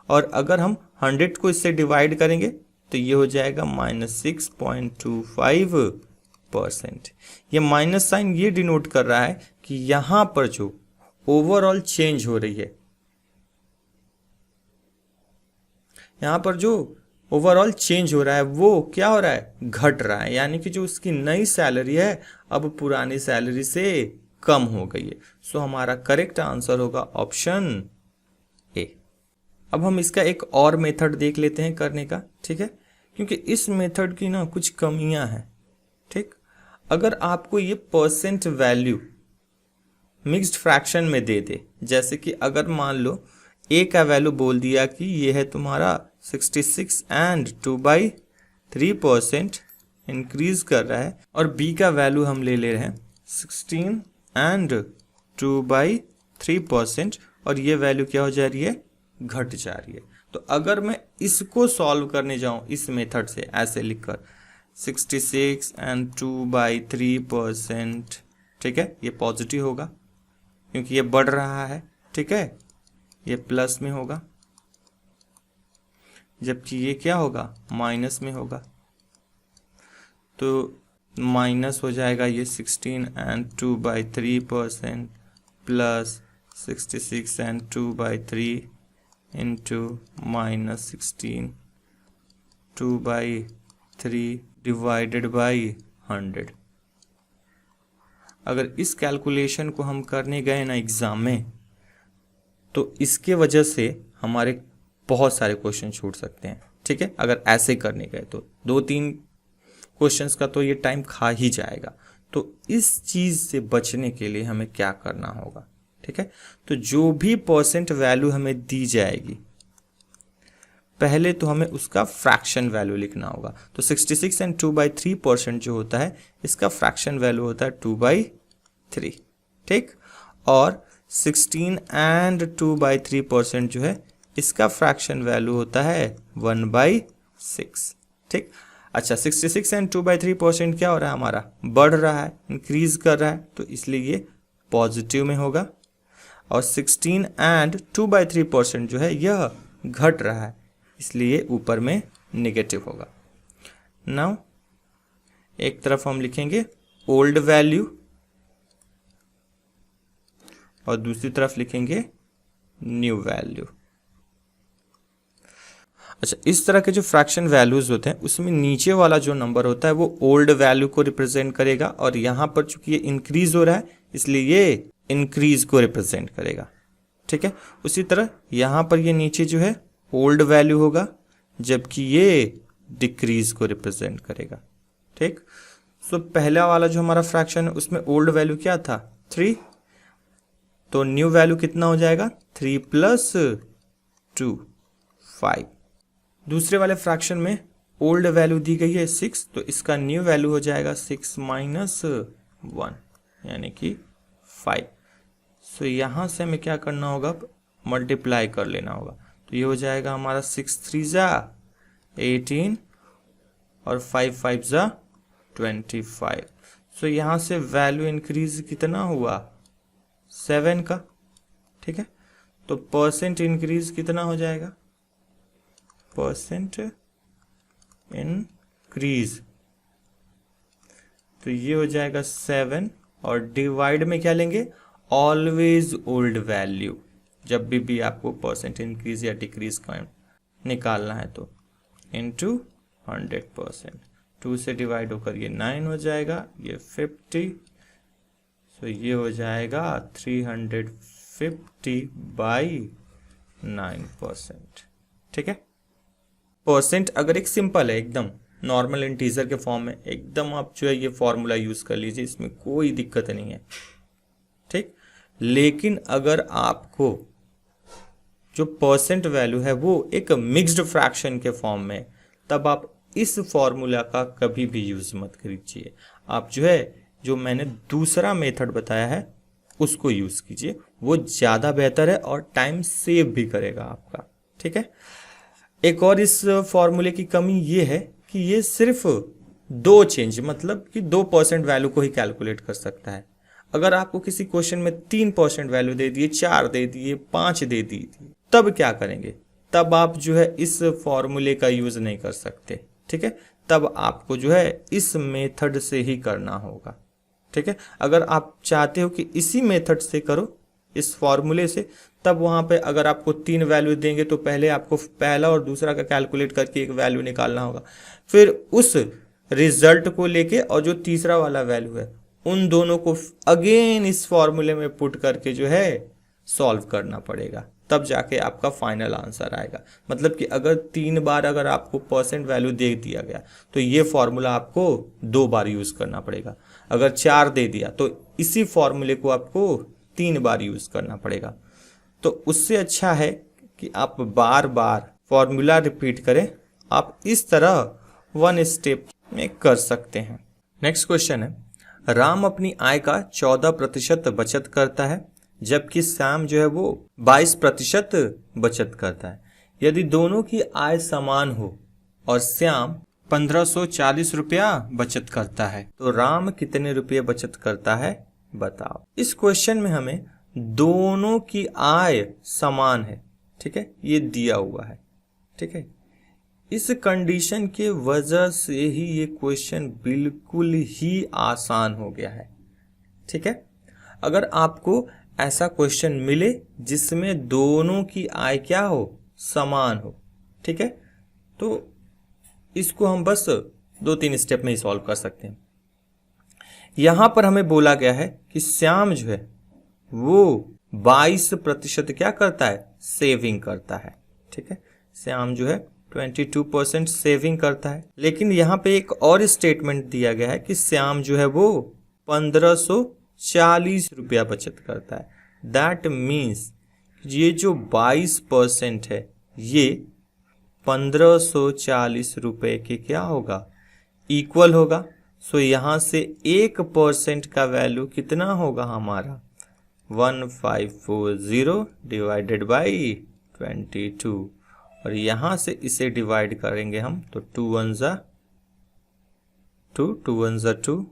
और अगर हम 100 को इससे डिवाइड करेंगे तो ये हो जाएगा -6.25%। ये माइनस साइन ये डिनोट कर रहा है कि यहाँ पर जो ओवरऑल चेंज हो रही है, यहाँ पर जो ओवरऑल चेंज हो रहा है वो क्या हो रहा है, घट रहा है, यानी कि जो उसकी नई सैलरी है अब पुरानी सैलरी से कम हो गई है। सो हमारा करेक्ट आंसर होगा ऑप्शन ए। अब हम इसका एक और मेथड देख लेते हैं करने का, ठीक है, क्योंकि इस मेथड की ना कुछ कमियां हैं, ठीक। अगर आपको ये परसेंट वैल्यू मिक्स्ड फ्रैक्शन में दे दे, जैसे कि अगर मान लो a का वैल्यू बोल दिया कि ये है तुम्हारा 66 एंड 2/3% इंक्रीज कर रहा है, और b का वैल्यू हम ले रहे हैं 16 एंड 2/3%, और ये वैल्यू क्या हो जा रही है, घट जा रही है। तो अगर मैं इसको सॉल्व करने जाऊं इस मेथड से, ऐसे लिखकर 66 एंड 2/3%, ठीक है, ये पॉजिटिव होगा क्योंकि ये बढ़ रहा है, ठीक है, ये प्लस में होगा, जबकि ये क्या होगा, माइनस में होगा। तो माइनस हो जाएगा ये 16 and 2/3% plus 66 and 2/3 into -16 2/3 divided by 100। अगर इस कैलकुलेशन को हम करने गए ना एग्जाम में, तो इसके वजह से हमारे बहुत सारे क्वेश्चन छूट सकते हैं, ठीक है। अगर ऐसे करने गए तो 2-3 क्वेश्चंस का तो ये टाइम खा ही जाएगा। तो इस चीज से बचने के लिए हमें क्या करना होगा, ठीक है। तो जो भी परसेंट वैल्यू हमें दी जाएगी, पहले तो हमें उसका फ्रैक्शन वैल्यू लिखना होगा। तो 66 एंड 2/3% जो होता है, इसका फ्रैक्शन वैल्यू होता है 2/3, ठीक। और 16 एंड 2/3% जो है, इसका फ्रैक्शन वैल्यू होता है 1/6, ठीक। अच्छा 66 एंड 2/3% क्या हो रहा है हमारा, बढ़ रहा है, इंक्रीज कर रहा है, तो इसलिए ये पॉजिटिव में होगा। और 16 एंड 2/3% जो है यह घट रहा है, इसलिए ऊपर में नेगेटिव होगा। नाउ एक तरफ हम लिखेंगे ओल्ड वैल्यू और दूसरी तरफ लिखेंगे न्यू वैल्यू। अच्छा, इस तरह के जो फ्रैक्शन वैल्यूज होते हैं उसमें नीचे वाला जो नंबर होता है वो ओल्ड वैल्यू को रिप्रेजेंट करेगा, और यहां पर चूंकि ये इंक्रीज हो रहा है इसलिए ये इंक्रीज को रिप्रेजेंट करेगा। ठीक है, उसी तरह यहां पर ये नीचे जो है ओल्ड वैल्यू होगा, जबकि ये डिक्रीज को रिप्रेजेंट करेगा। ठीक, सो पहला वाला जो हमारा फ्रैक्शन है उसमें ओल्ड वैल्यू क्या था, 3, तो न्यू वैल्यू कितना हो जाएगा, 3 + 2 5। दूसरे वाले फ्रैक्शन में ओल्ड वैल्यू दी गई है 6, तो इसका न्यू वैल्यू हो जाएगा 6 - 1 यानी कि 5। सो यहां से हमें क्या करना होगा, मल्टीप्लाई कर लेना होगा, तो ये हो जाएगा हमारा 6 × 3 = 18 और 5 × 5 = 25। सो यहां से वैल्यू इंक्रीज कितना हुआ, 7 का। ठीक है, तो परसेंट इंक्रीज कितना हो जाएगा, परसेंट इंक्रीज, तो ये हो जाएगा 7, और डिवाइड में क्या लेंगे, ऑलवेज ओल्ड वैल्यू। जब भी आपको परसेंट इंक्रीज या डिक्रीज का निकालना है तो इनटू 100%। 2 से डिवाइड होकर ये 9 हो जाएगा, ये 50, तो ये हो जाएगा 350/9%। ठीक है, परसेंट अगर एक सिंपल है, एकदम नॉर्मल इंटीजर के फॉर्म में, एकदम आप जो है ये फॉर्मूला यूज कर लीजिए, इसमें कोई दिक्कत नहीं है। ठीक, लेकिन अगर आपको जो परसेंट वैल्यू है वो एक मिक्स्ड फ्रैक्शन के फॉर्म में, तब आप इस फॉर्मूला का कभी भी यूज मत कीजिए। आप जो है जो मैंने दूसरा मेथड बताया है उसको यूज कीजिए, वो ज्यादा बेहतर है और टाइम सेव भी करेगा आपका। ठीक है, एक और इस फॉर्मूले की कमी ये है कि ये सिर्फ 2 चेंज, मतलब कि 2% वैल्यू को ही कैलकुलेट कर सकता है। अगर आपको किसी क्वेश्चन में 3% वैल्यू दे दिए, 4 दे दिए, 5 दे दी, तब क्या करेंगे, तब आप जो है इस फॉर्मूले का यूज नहीं कर सकते। ठीक है, तब आपको जो है इस मेथड से ही करना होगा। ठीक है, अगर आप चाहते हो कि इसी मेथड से करो, इस फॉर्मूले से, तब वहां पे अगर आपको 3 वैल्यू देंगे तो पहले आपको पहला और दूसरा का कैलकुलेट करके एक वैल्यू निकालना होगा, फिर उस रिजल्ट को लेके और जो तीसरा वाला वैल्यू है उन दोनों को अगेन इस फॉर्मूले में पुट करके जो है सॉल्व करना पड़ेगा, तब जाके आपका फाइनल आंसर आएगा। मतलब कि अगर 3 बार अगर आपको परसेंट वैल्यू दे दिया गया तो ये फॉर्मूला आपको 2 बार यूज करना पड़ेगा। अगर 4 दे दिया तो इसी फॉर्मूले को आपको 3 बार यूज करना पड़ेगा। तो उससे अच्छा है कि आप बार बार फॉर्मूला रिपीट करें। आप इस तरह 1 स्टेप में कर सकते हैं। नेक्स्ट क्वेश्चन है, राम अपनी आय का 14% बचत करता है, जबकि श्याम जो है वो 22% बचत करता है। यदि दोनों की आय समान हो और श्याम 1540 रुपया बचत करता है, तो राम कितने रुपये बचत करता है, बताओ। इस क्वेश्चन में हमें दोनों की आय समान है। ठीक है, ये दिया हुआ है। ठीक है, इस कंडीशन के वजह से ही ये क्वेश्चन बिल्कुल ही आसान हो गया है। ठीक है, अगर आपको ऐसा क्वेश्चन मिले जिसमें दोनों की आय क्या हो, समान हो, ठीक है, तो इसको हम बस 2-3 स्टेप में ही सॉल्व कर सकते हैं। यहां पर हमें बोला गया है कि श्याम जो है वो 22% क्या करता है, सेविंग करता है। ठीक है, श्याम जो है 22% सेविंग करता है। लेकिन यहाँ पे एक और स्टेटमेंट दिया गया है कि श्याम जो है वो 1540 रुपया बचत करता है। दैट मीन्स ये जो 22% है ये 1540 रुपए के क्या होगा, इक्वल होगा। सो यहां से 1% का वैल्यू कितना होगा हमारा, 1540 डिवाइडेड बाई 22, और यहां से इसे डिवाइड करेंगे हम तो 2 1 = 2, 2 1 जा 2,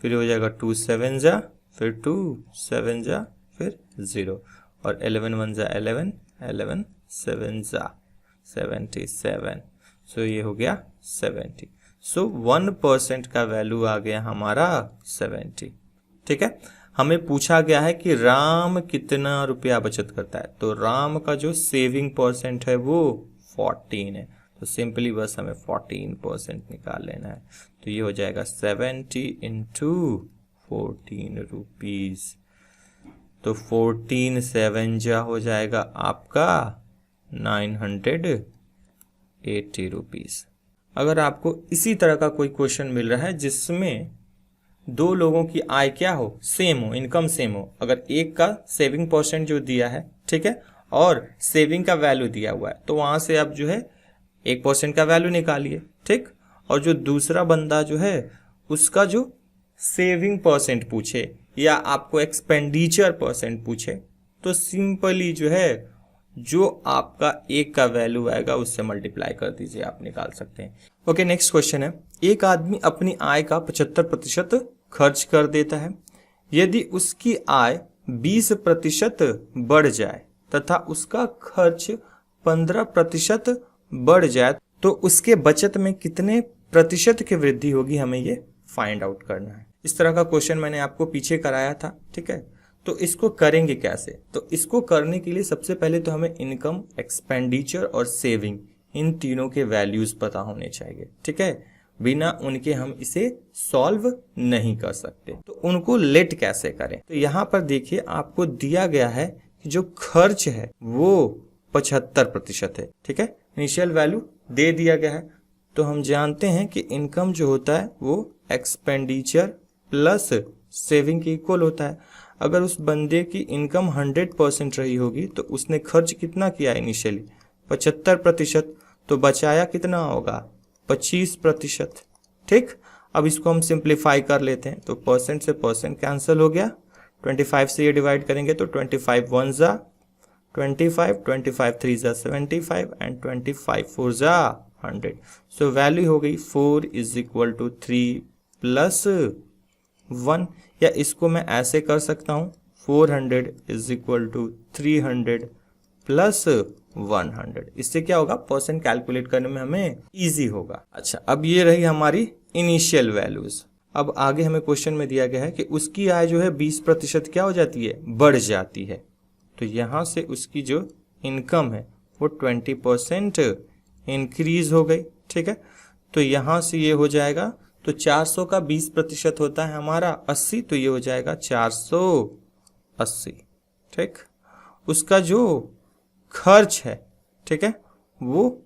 फिर हो जाएगा 2 7 जा, फिर 2 7 जा, फिर 0, और 11 1 जा 11, 11 7 जा 77, सो ये हो गया 70। सो 1% का वैल्यू आ गया हमारा 70। ठीक है, हमें पूछा गया है कि राम कितना रुपया बचत करता है, तो राम का जो सेविंग परसेंट है वो 14 है, तो सिंपली बस हमें 14% निकाल लेना है। तो ये हो जाएगा 70 इंटू 14 रुपीज, तो 14 7 जा हो जाएगा आपका 980 रुपीज। अगर आपको इसी तरह का कोई क्वेश्चन मिल रहा है जिसमें दो लोगों की आय क्या हो, सेम हो, इनकम सेम हो, अगर एक का सेविंग परसेंट जो दिया है, ठीक है, और सेविंग का वैल्यू दिया हुआ है, तो वहां से आप जो है 1% का वैल्यू निकालिए, ठीक, और जो दूसरा बंदा जो है उसका जो सेविंग परसेंट पूछे या आपको एक्सपेंडिचर परसेंट पूछे, तो सिंपली जो है जो आपका एक का वैल्यू आएगा उससे मल्टीप्लाई कर दीजिए, आप निकाल सकते हैं। ओके, नेक्स्ट क्वेश्चन है, एक आदमी अपनी आय का 75% खर्च कर देता है। यदि उसकी आय 20% बढ़ जाए तथा उसका खर्च 15% बढ़ जाए तो उसके बचत में कितने प्रतिशत की वृद्धि होगी, हमें ये फाइंड आउट करना है। इस तरह का क्वेश्चन मैंने आपको पीछे कराया था, ठीक है, तो इसको करेंगे कैसे? तो इसको करने के लिए सबसे पहले तो हमें इनकम, एक्सपेंडिचर और सेविंग, इन तीनों के वैल्यूज पता होने चाहिए, ठीक है, बिना उनके हम इसे सॉल्व नहीं कर सकते। तो उनको लेट कैसे करें? तो यहाँ पर देखिए आपको दिया गया है कि जो खर्च है वो 75% है, ठीक है, इनिशियल वैल्यू दे दिया गया है। तो हम जानते हैं कि इनकम जो होता है वो एक्सपेंडिचर प्लस सेविंग के इक्वल होता है। अगर उस बंदे की इनकम 100% रही होगी तो उसने खर्च कितना किया इनिशियली, 75%, तो बचाया कितना होगा, 25%, ठीक। अब इसको हम सिंप्लीफाई कर लेते हैं, तो परसेंट से परसेंट कैंसिल हो गया, 25 से ये डिवाइड करेंगे तो 25 1 जा 25, 25 3 जा 75 एंड 25 4 जा 100। सो वैल्यू हो गई 4 इज इक्वल टू 3 प्लस 1, या इसको मैं ऐसे कर सकता हूं 400 इज इक्वल टू 300 प्लस 100। इससे क्या होगा, परसेंट कैलकुलेट करने में हमें इजी होगा। अच्छा, अब ये रही हमारी इनिशियल वैल्यूज। अब आगे हमें क्वेश्चन में दिया गया है कि उसकी आय जो है 20% क्या हो जाती है, बढ़ जाती है। तो यहां से उसकी जो इनकम है वो 20% इंक्रीज हो गई, ठीक है। तो यहां से ये हो जाएगा, तो 400 का 20% होता है हमारा 80, तो ये हो जाएगा 480, ठीक। उसका जो खर्च है, ठीक है, वो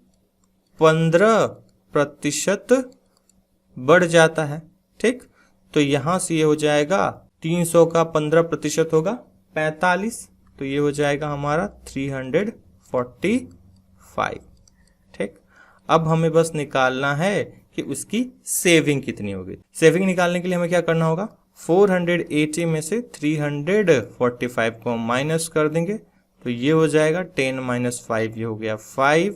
15% बढ़ जाता है, ठीक। तो यहां से ये हो जाएगा 300 का 15% होगा 45, तो ये हो जाएगा हमारा 345, ठीक। अब हमें बस निकालना है कि उसकी सेविंग कितनी होगी। सेविंग निकालने के लिए हमें क्या करना होगा, 480 में से 345 को माइनस कर देंगे, तो ये हो जाएगा 10 - 5, ये हो गया 5,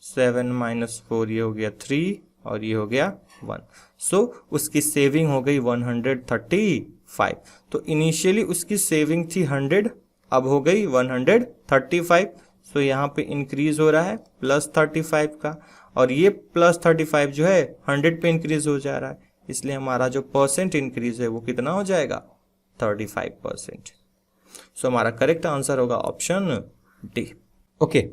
7 - 4 ये हो गया 3, और ये हो गया 1। सो उसकी सेविंग हो गई 135। तो इनिशियली उसकी सेविंग थी 100, अब हो गई 135। सो यहाँ पे इंक्रीज हो रहा है +35 का, और ये +35 जो है 100 पे इंक्रीज हो जा रहा है, इसलिए हमारा जो परसेंट इंक्रीज है वो कितना हो जाएगा, 35%। सो हमारा करेक्ट आंसर होगा ऑप्शन डी। ओके,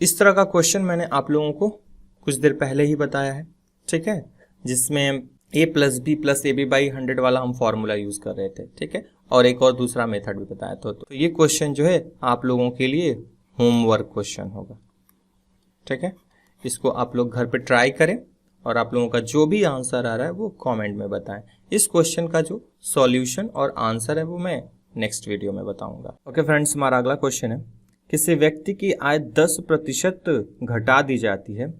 इस तरह का क्वेश्चन मैंने आप लोगों को कुछ देर पहले ही बताया है, ठीक है, जिसमें a + b + ab/100 वाला हम फॉर्मूला यूज कर रहे थे, ठीक है, और एक और दूसरा मेथड भी बताया था। तो ये क्वेश्चन जो है आप लोगों के लिए होमवर्क क्वेश्चन होगा, ठीक है। इसको आप लोग घर पे ट्राई करें और आप लोगों का जो भी आंसर आ रहा है वो कमेंट में बताएं। इस क्वेश्चन का जो सॉल्यूशन और आंसर है वो मैं नेक्स्ट वीडियो में बताऊंगा। ओके फ्रेंड्स, हमारा अगला क्वेश्चन है, किसी व्यक्ति की आय 10% घटा दी जाती है,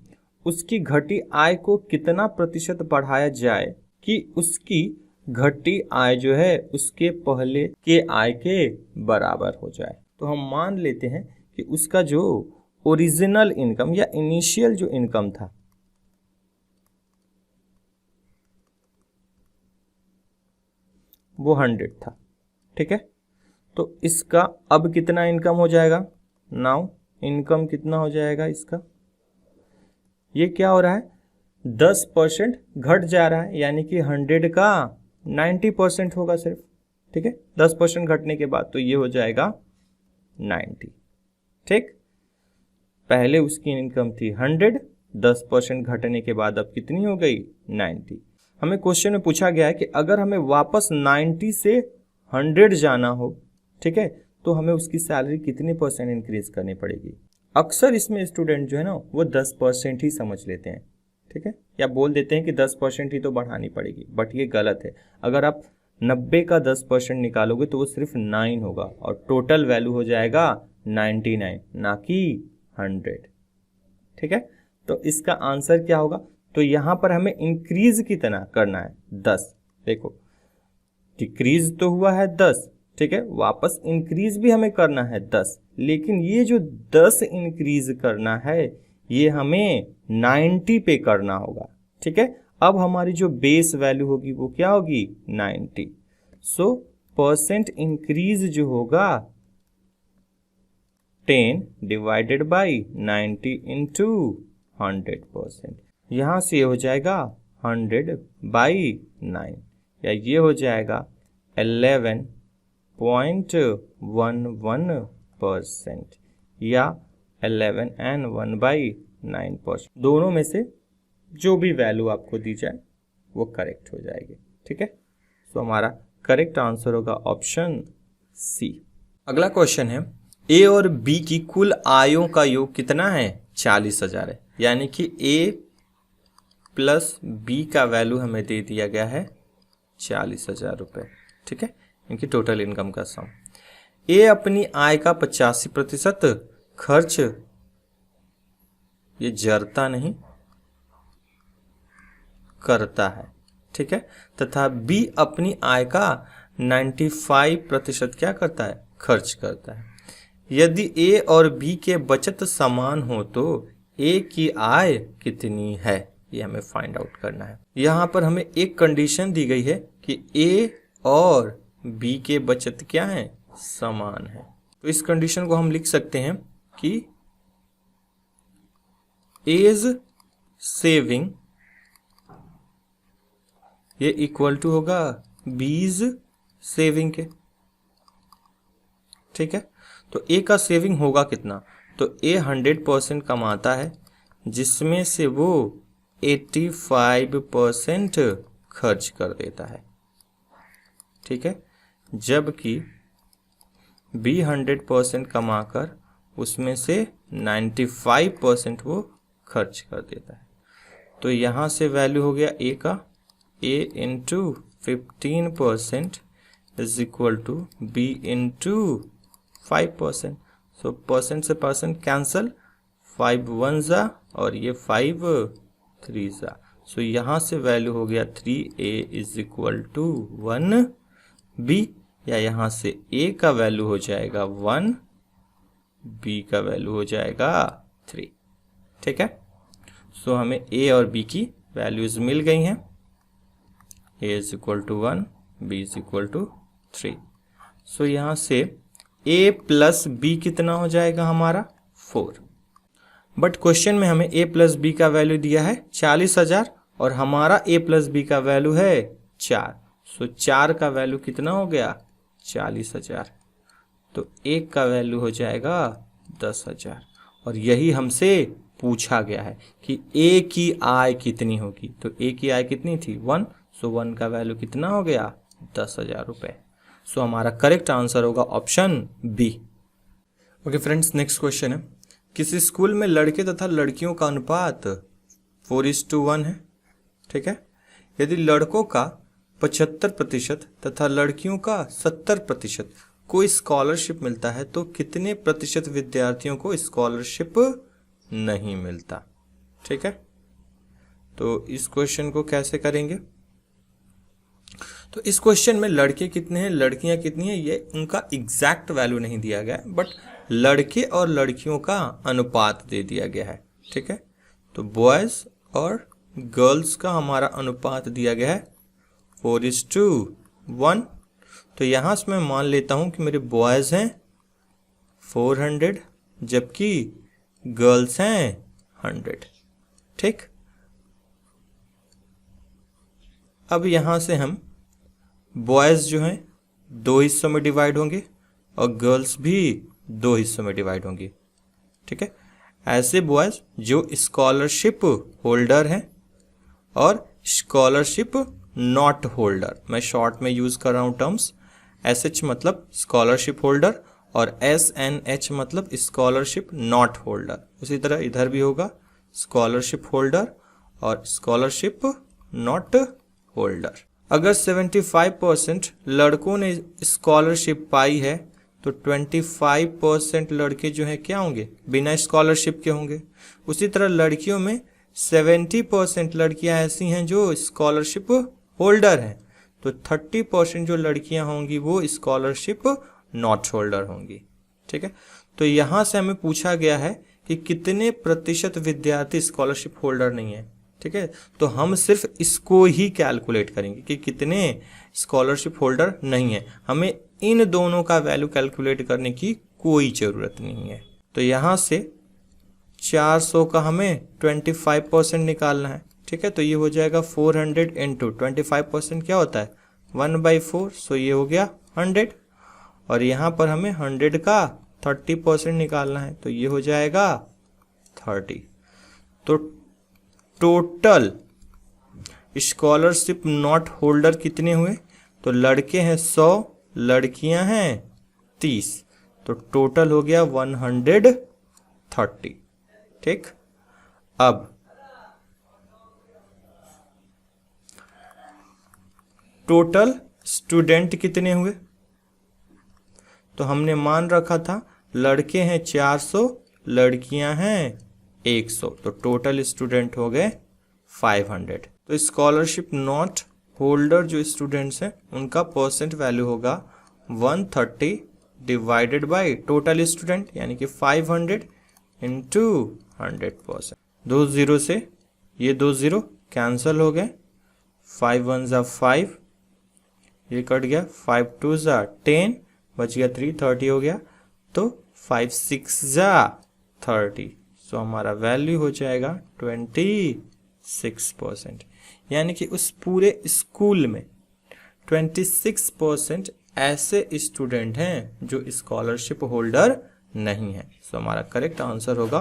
उसकी घटी आय को कितना प्रतिशत बढ़ाया जाए कि उसकी घटी आय जो है उसके पहले के आय के बराबर हो जाए। तो हम मान लेते हैं कि उसका जो ओरिजिनल इनकम या इनिशियल जो इनकम था वो 100 था, ठीक है। तो इसका अब कितना इनकम हो जाएगा, नाउ इनकम कितना हो जाएगा इसका, ये क्या हो रहा है 10% घट जा रहा है, यानी कि 100 का 90% होगा सिर्फ, ठीक है। 10% घटने के बाद तो ये हो जाएगा 90, ठीक। पहले उसकी इनकम थी 100, 10% घटने के बाद अब कितनी हो गई 90। हमें क्वेश्चन में पूछा गया है कि अगर हमें वापस 90 से 100 जाना हो, ठीक है, तो हमें उसकी सैलरी कितनी % इंक्रीज करनी पड़ेगी। अक्सर इसमें स्टूडेंट जो है ना वो 10% ही समझ लेते हैं, ठीक है, या बोल देते हैं कि 10% ही तो बढ़ानी पड़ेगी, बट ये गलत है। अगर आप 90 का 10% निकालोगे तो वो सिर्फ 9 होगा और टोटल वैल्यू हो जाएगा 99, ना कि 100, ठीक है। तो इसका आंसर क्या होगा, तो यहां पर हमें इंक्रीज कितना करना है 10, देखो डिक्रीज तो हुआ है 10, ठीक है, वापस इंक्रीज भी हमें करना है 10, लेकिन ये जो 10 इंक्रीज करना है ये हमें 90 पे करना होगा, ठीक है। अब हमारी जो बेस वैल्यू होगी वो क्या होगी 90, सो % इंक्रीज जो होगा 10 डिवाइडेड बाई 90 इंटू 100%, यहां से हो जाएगा 100 बाई 9, या ये हो जाएगा 11.11% या 11 and 1/9%, दोनों में से जो भी वैल्यू आपको दी जाए वो करेक्ट हो जाएगी, ठीक है। तो हमारा करेक्ट आंसर होगा ऑप्शन सी। अगला क्वेश्चन है ए और बी की कुल आयों का योग कितना है 40,000 है, यानी कि ए प्लस बी का वैल्यू हमें दे दिया गया है 40,000 रुपये, ठीक है, इनकी टोटल इनकम का सम। ए अपनी आय का 85% खर्च, ये जरता नहीं करता है, ठीक है, तथा बी अपनी आय का 95% क्या करता है खर्च करता है। यदि ए और बी के बचत समान हो तो ए की आय कितनी है, ये हमें फाइंड आउट करना है। यहां पर हमें एक कंडीशन दी गई है कि ए और बी के बचत क्या है समान है, तो इस कंडीशन को हम लिख सकते हैं कि एज सेविंग ये इक्वल टू होगा बीज सेविंग के, ठीक है। तो ए का सेविंग होगा कितना, तो ए 100% कमाता है जिसमें से वो 85% खर्च कर देता है, ठीक है, जबकि बी 100% कमाकर उसमें से 95% वो खर्च कर देता है। तो यहाँ से वैल्यू हो गया ए का, A into 15% is equal to B into 5%। So percent से परसेंट कैंसल, 5 1 जा और ये 5 3 जा। सो यहाँ से वैल्यू हो गया 3a is equal to 1b, या यहाँ से a का वैल्यू हो जाएगा 1, b का वैल्यू हो जाएगा 3, ठीक है। सो हमें a और b की वैल्यूज मिल गई हैं, a is equal to 1, b is equal to 3। So यहाँ से a प्लस b कितना हो जाएगा हमारा 4, बट क्वेश्चन में हमें a प्लस b का वैल्यू दिया है 40,000 और हमारा a प्लस b का वैल्यू है 4। सो 4 का वैल्यू कितना हो गया 40,000, तो 1 का वैल्यू हो जाएगा 10,000, और यही हमसे पूछा गया है कि a की आय कितनी होगी। तो a की आय कितनी थी 1, सो 1 का वैल्यू कितना हो गया 10,000 रुपये। सो हमारा करेक्ट आंसर होगा option B. Okay friends, next question है, किसी स्कूल में लड़के तथा लड़कियों का अनुपात 4:1 है, ठीक है। यदि लड़कों का 75% तथा लड़कियों का 70% को स्कॉलरशिप मिलता है तो कितने प्रतिशत विद्यार्थियों को स्कॉलरशिप नहीं मिलता, ठीक है। तो इस क्वेश्चन को कैसे करेंगे, तो इस क्वेश्चन में लड़के कितने हैं लड़कियां कितनी हैं ये उनका एग्जैक्ट वैल्यू नहीं दिया गया है, बट लड़के और लड़कियों का अनुपात दे दिया गया है, ठीक है। तो बॉयज और गर्ल्स का हमारा अनुपात दिया गया है 4:1, तो यहाँ से मैं मान लेता हूँ कि मेरे बॉयज़ हैं 400 जबकि गर्ल्स हैं 100। ठीक, अब यहाँ से हम बॉयज़ जो हैं 2 हिस्सों में डिवाइड होंगे और गर्ल्स भी 2 हिस्सों में डिवाइड होंगी। ठीक है, ऐसे बॉयज़ जो स्कॉलरशिप होल्डर हैं और स्कॉलरशिप नॉट होल्डर, मैं शॉर्ट में यूज़ कर रहा हूँ टर्म्स। SH मतलब स्कॉलरशिप होल्डर और SNH मतलब स्कॉलरशिप नॉट होल्डर। उसी तरह इधर भी होगा स्कॉलरशिप होल्डर और स्कॉलरशिप नॉट होल्डर। अगर 75% लड़कों ने स्कॉलरशिप पाई है तो 25% लड़के जो हैं क्या होंगे, बिना स्कॉलरशिप के होंगे। उसी तरह लड़कियों में 70% लड़कियां ऐसी हैं जो स्कॉलरशिप होल्डर हैं, तो 30% जो लड़कियां होंगी वो स्कॉलरशिप नॉट होल्डर होंगी। ठीक है, तो यहाँ से हमें पूछा गया है कि कितने प्रतिशत विद्यार्थी स्कॉलरशिप होल्डर नहीं है। ठीक है, तो हम सिर्फ इसको ही कैलकुलेट करेंगे कि कितने स्कॉलरशिप होल्डर नहीं है, हमें इन दोनों का वैल्यू कैलकुलेट करने की कोई ज़रूरत नहीं है। तो यहाँ से 400 का हमें 25% निकालना है। ठीक है, तो ये हो जाएगा 400 इंटू 25% क्या होता है 1/4, सो ये हो गया 100। और यहाँ पर हमें 100 का 30% निकालना है, तो ये हो जाएगा 30। तो टोटल स्कॉलरशिप नॉट होल्डर कितने हुए, तो लड़के हैं 100, लड़कियां हैं 30, तो टोटल हो गया 130। ठीक, अब टोटल स्टूडेंट कितने हुए, तो हमने मान रखा था लड़के हैं 400, लड़कियां हैं 100, तो टोटल स्टूडेंट हो गए 500। तो स्कॉलरशिप नॉट होल्डर जो स्टूडेंट्स हैं उनका परसेंट वैल्यू होगा 130 डिवाइडेड बाय टोटल स्टूडेंट, यानी कि 500 इंटू 100%। 2 0 से ये 2 0 कैंसिल हो गए, 5 1 जा 5, ये कट गया, 5 2 जा 10, बच गया 3, 30 हो गया, तो 5 6 जा 30, सो हमारा वैल्यू हो जाएगा 26%। यानी कि उस पूरे स्कूल में 26% ऐसे स्टूडेंट हैं जो स्कॉलरशिप होल्डर नहीं है। सो हमारा करेक्ट आंसर होगा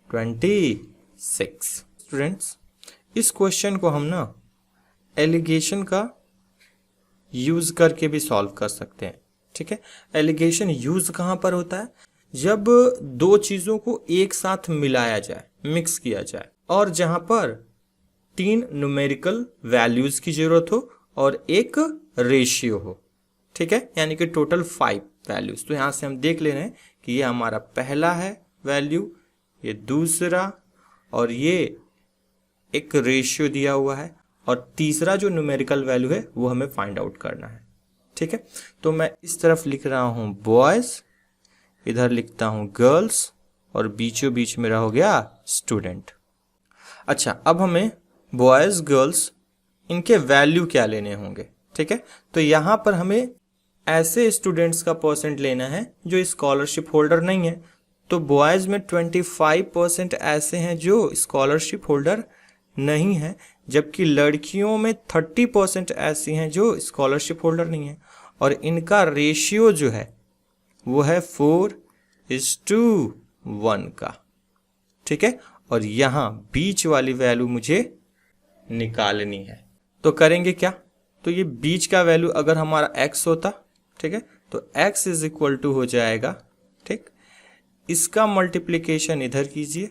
26। स्टूडेंट्स, इस क्वेश्चन को हम ना एलिगेशन का यूज करके भी सॉल्व कर सकते हैं। ठीक है, एलिगेशन यूज कहाँ पर होता है, जब दो चीजों को एक साथ मिलाया जाए, मिक्स किया जाए, और जहां पर 3 न्यूमेरिकल वैल्यूज की जरूरत हो और एक रेशियो हो। ठीक है, यानी कि टोटल 5 वैल्यूज। तो यहां से हम देख ले रहे हैं कि ये हमारा पहला है वैल्यू, ये दूसरा, और ये एक रेशियो दिया हुआ है, और तीसरा जो न्यूमेरिकल वैल्यू है वो हमें फाइंड आउट करना है। ठीक है, तो मैं इस तरफ लिख रहा हूं बॉयज, इधर लिखता हूं गर्ल्स, और बीचों बीच मेरा हो गया स्टूडेंट। अच्छा, अब हमें बॉयज गर्ल्स इनके वैल्यू क्या लेने होंगे। ठीक है, तो यहां पर हमें ऐसे स्टूडेंट्स का परसेंट लेना है जो स्कॉलरशिप होल्डर नहीं है। तो बॉयज में 25% ऐसे हैं जो स्कॉलरशिप होल्डर नहीं है, जबकि लड़कियों में 30% ऐसी हैं जो स्कॉलरशिप होल्डर नहीं है, और इनका रेशियो जो है वो है 4:1 का। ठीक है, और यहां बीच वाली वैल्यू मुझे निकालनी है, तो करेंगे क्या, तो ये बीच का वैल्यू अगर हमारा x होता, ठीक है, तो x इज इक्वल टू हो जाएगा, ठीक, इसका मल्टीप्लिकेशन इधर कीजिए,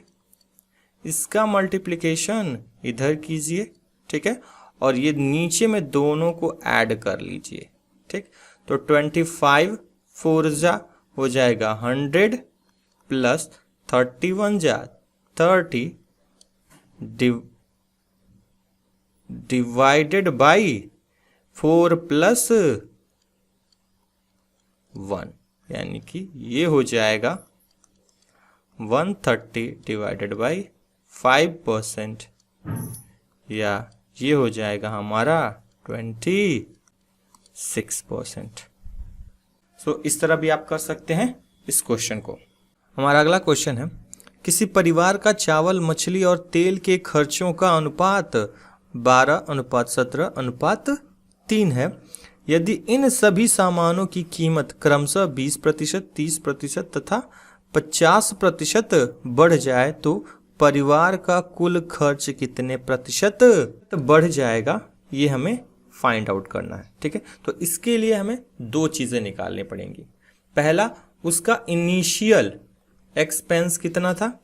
इसका मल्टीप्लिकेशन इधर कीजिए, ठीक है, और ये नीचे में दोनों को ऐड कर लीजिए। ठीक, तो 25 4 जा हो जाएगा 100 प्लस 31 जा 30 डिवाइडेड बाई 4 प्लस 1, यानी कि ये हो जाएगा 130 डिवाइडेड बाई 5%, या ये हो जाएगा हमारा 26%। सो इस तरह भी आप कर सकते हैं इस क्वेश्चन को। हमारा अगला क्वेश्चन है, किसी परिवार का चावल, मछली और तेल के खर्चों का अनुपात 12:17:3 है। यदि इन सभी सामानों की कीमत क्रमशः 20%, 30% तथा 50% बढ़ जाए तो परिवार का कुल खर्च कितने प्रतिशत बढ़ जाएगा, ये हमें फाइंड आउट करना है। ठीक है, तो इसके लिए हमें दो चीजें निकालनी पड़ेंगी। पहला, उसका इनिशियल एक्सपेंस कितना था,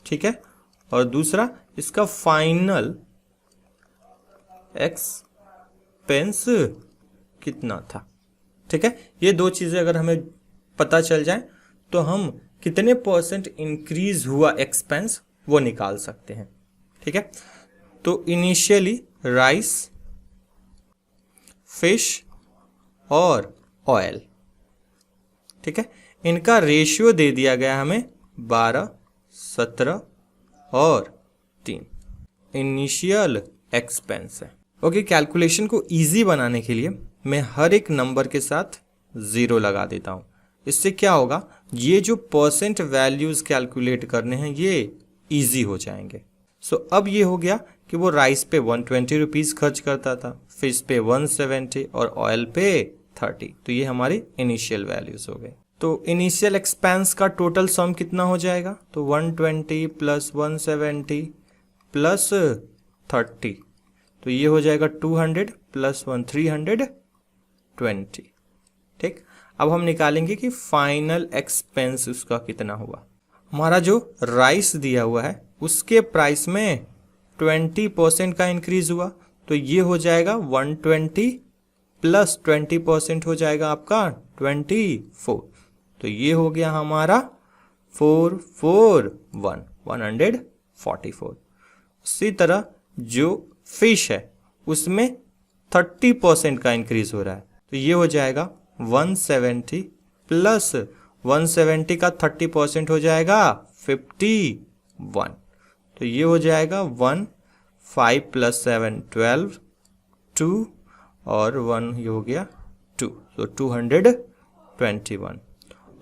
ठीक है, और दूसरा इसका फाइनल एक्सपेंस कितना था। ठीक है, ये दो चीजें अगर हमें पता चल जाए तो हम कितने परसेंट इंक्रीज हुआ एक्सपेंस वो निकाल सकते हैं। ठीक है, तो इनिशियली राइस, फिश और ऑयल, ठीक है, इनका रेशियो दे दिया गया हमें 12, 17 और 3 इनिशियल एक्सपेंस है। ओके, कैलकुलेशन को इजी बनाने के लिए मैं हर एक नंबर के साथ 0 लगा देता हूं। इससे क्या होगा, ये जो परसेंट वैल्यूज कैलकुलेट करने हैं ये इजी हो जाएंगे। सो अब ये हो गया कि वो राइस पे 120 रुपीज खर्च करता था, फिश पे 170 और ऑयल पे 30। तो ये हमारी इनिशियल वैल्यूज हो गए। तो इनिशियल एक्सपेंस का टोटल सम कितना हो जाएगा, तो 120 प्लस 170 प्लस 30, तो ये हो जाएगा 200 प्लस 1 320। ठीक, अब हम निकालेंगे कि फाइनल एक्सपेंस उसका कितना हुआ। हमारा जो राइस दिया हुआ है उसके प्राइस में 20% का इंक्रीज हुआ, तो ये हो जाएगा 120 प्लस 20% हो जाएगा आपका 24, तो ये हो गया हमारा 144। इसी तरह जो फिश है उसमें 30% का इंक्रीज हो रहा है, तो ये हो जाएगा 170 प्लस 170 का 30% हो जाएगा 51, तो ये हो जाएगा 5 प्लस 7 12 2 और 1 ये हो गया 2, तो 221।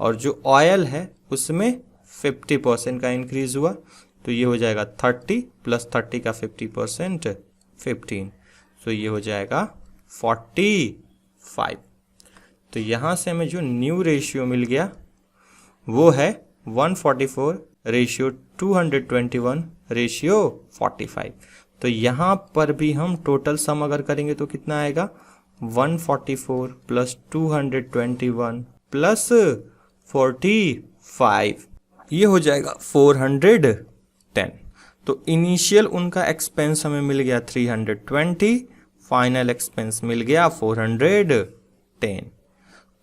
और जो ऑयल है उसमें 50% का इंक्रीज हुआ, तो ये हो जाएगा 30 प्लस 30 का 50% 15, तो ये हो जाएगा 45। तो यहाँ से हमें जो न्यू रेशियो मिल गया वो है 144 रेशियो 221 रेशियो 45। तो यहाँ पर भी हम टोटल सम अगर करेंगे तो कितना आएगा, 144 प्लस 221 प्लस 45, ये हो जाएगा 410। तो इनिशियल उनका एक्सपेंस हमें मिल गया 320, फाइनल एक्सपेंस मिल गया 410।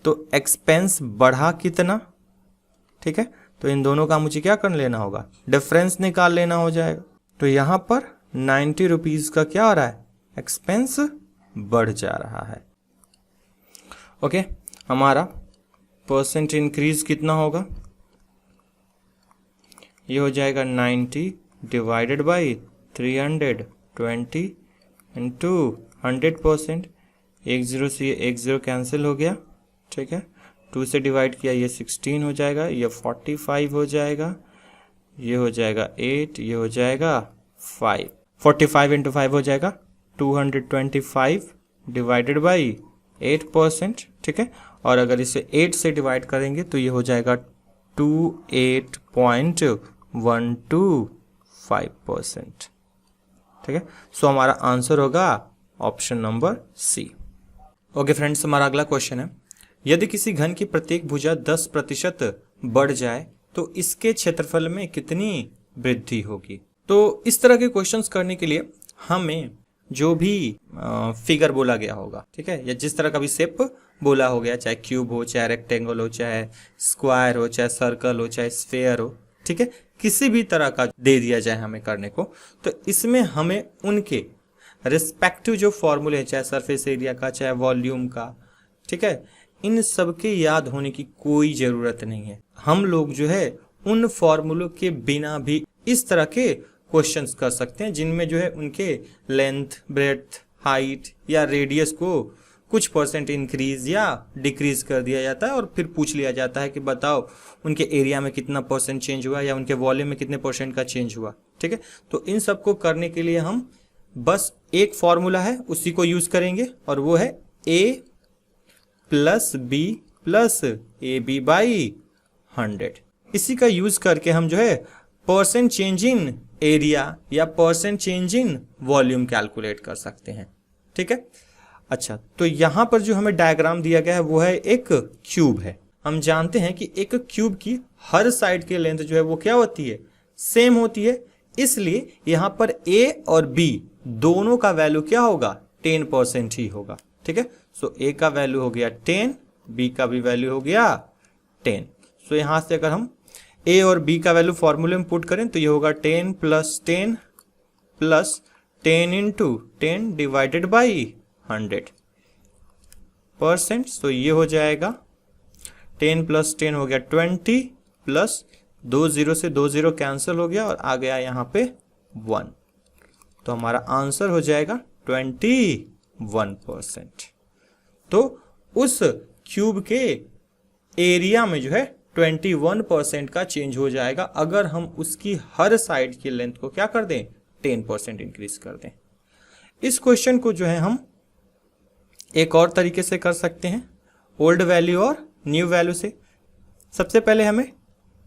तो एक्सपेंस बढ़ा कितना, ठीक है, तो इन दोनों का मुझे क्या कर लेना होगा, डिफरेंस निकाल लेना हो जाएगा। तो यहाँ पर 90 रुपीज का क्या हो रहा है, एक्सपेंस बढ़ जा रहा है। ओके, हमारा परसेंट इंक्रीज कितना होगा, ये हो जाएगा 90 डिवाइडेड बाई 320 इंटू 100%। 10 से ये 10 कैंसिल हो गया, ठीक है, 2 से डिवाइड किया ये 16 हो जाएगा, ये 45 हो जाएगा, ये हो जाएगा 8, ये हो जाएगा 5। 45 इंटू 5 हो जाएगा 225 डिवाइडेड बाई 8%, ठीक है, और अगर इसे 8 से डिवाइड करेंगे तो ये हो जाएगा 28.125%, ठीक है। सो हमारा आंसर होगा option number C. Okay friends, हमारा अगला क्वेश्चन है, यदि किसी घन की प्रत्येक भुजा 10% बढ़ जाए तो इसके क्षेत्रफल में कितनी वृद्धि होगी। तो इस तरह के क्वेश्चंस करने के लिए हमें जो भी फिगर बोला गया होगा, ठीक है, या जिस तरह का भी शेप बोला हो गया, चाहे क्यूब हो, चाहे रेक्टेंगल हो, चाहे स्क्वायर हो, चाहे सर्कल हो, चाहे स्फेयर हो, ठीक है, किसी भी तरह का दे दिया जाए हमें करने को, तो इसमें हमें उनके रिस्पेक्टिव जो फॉर्मूले हैं, चाहे सरफेस एरिया का, चाहे वॉल्यूम का, ठीक है, इन सब के याद होने की कोई ज़रूरत नहीं है। हम लोग जो है उन फॉर्मूलों के बिना भी इस तरह के क्वेश्चंस कर सकते हैं जिनमें जो है उनके लेंथ, ब्रेड्थ, हाइट या रेडियस को कुछ परसेंट इंक्रीज या डिक्रीज कर दिया जाता है और फिर पूछ लिया जाता है कि बताओ उनके एरिया में कितना परसेंट चेंज हुआ या उनके वॉल्यूम में कितने परसेंट का चेंज हुआ। ठीक है, तो इन सबको करने के लिए हम बस एक फॉर्मूला है उसी को यूज करेंगे और वो है a plus B plus A B by 100। इसी का यूज करके हम जो है परसेंट चेंज इन एरिया या percent change in volume calculate कर सकते हैं। ठीक है, अच्छा तो यहां पर जो हमें डायग्राम दिया गया है वो है एक क्यूब है। हम जानते हैं कि एक क्यूब की हर साइड की लेंथ जो है वो क्या होती है, सेम होती है, इसलिए यहां पर a और b दोनों का वैल्यू क्या होगा, 10% ही होगा। ठीक है, सो a का वैल्यू हो गया 10, b का भी वैल्यू हो गया 10। सो यहां से अगर हम a और b का वैल्यू फॉर्मूले में पुट करें तो ये होगा 10 plus 10 plus 10 into 10 divided by 100%। सो ये हो जाएगा 10 प्लस 10 हो गया 20 प्लस 2 0 से 2 0 कैंसिल हो गया और आ गया यहाँ पे 1। तो हमारा आंसर हो जाएगा 21%। तो उस क्यूब के एरिया में जो है 21% का चेंज हो जाएगा अगर हम उसकी हर साइड की लेंथ को क्या कर दें, 10% इंक्रीज कर दें। इस क्वेश्चन को जो है हम एक और तरीके से कर सकते हैं, ओल्ड वैल्यू और न्यू वैल्यू से। सबसे पहले हमें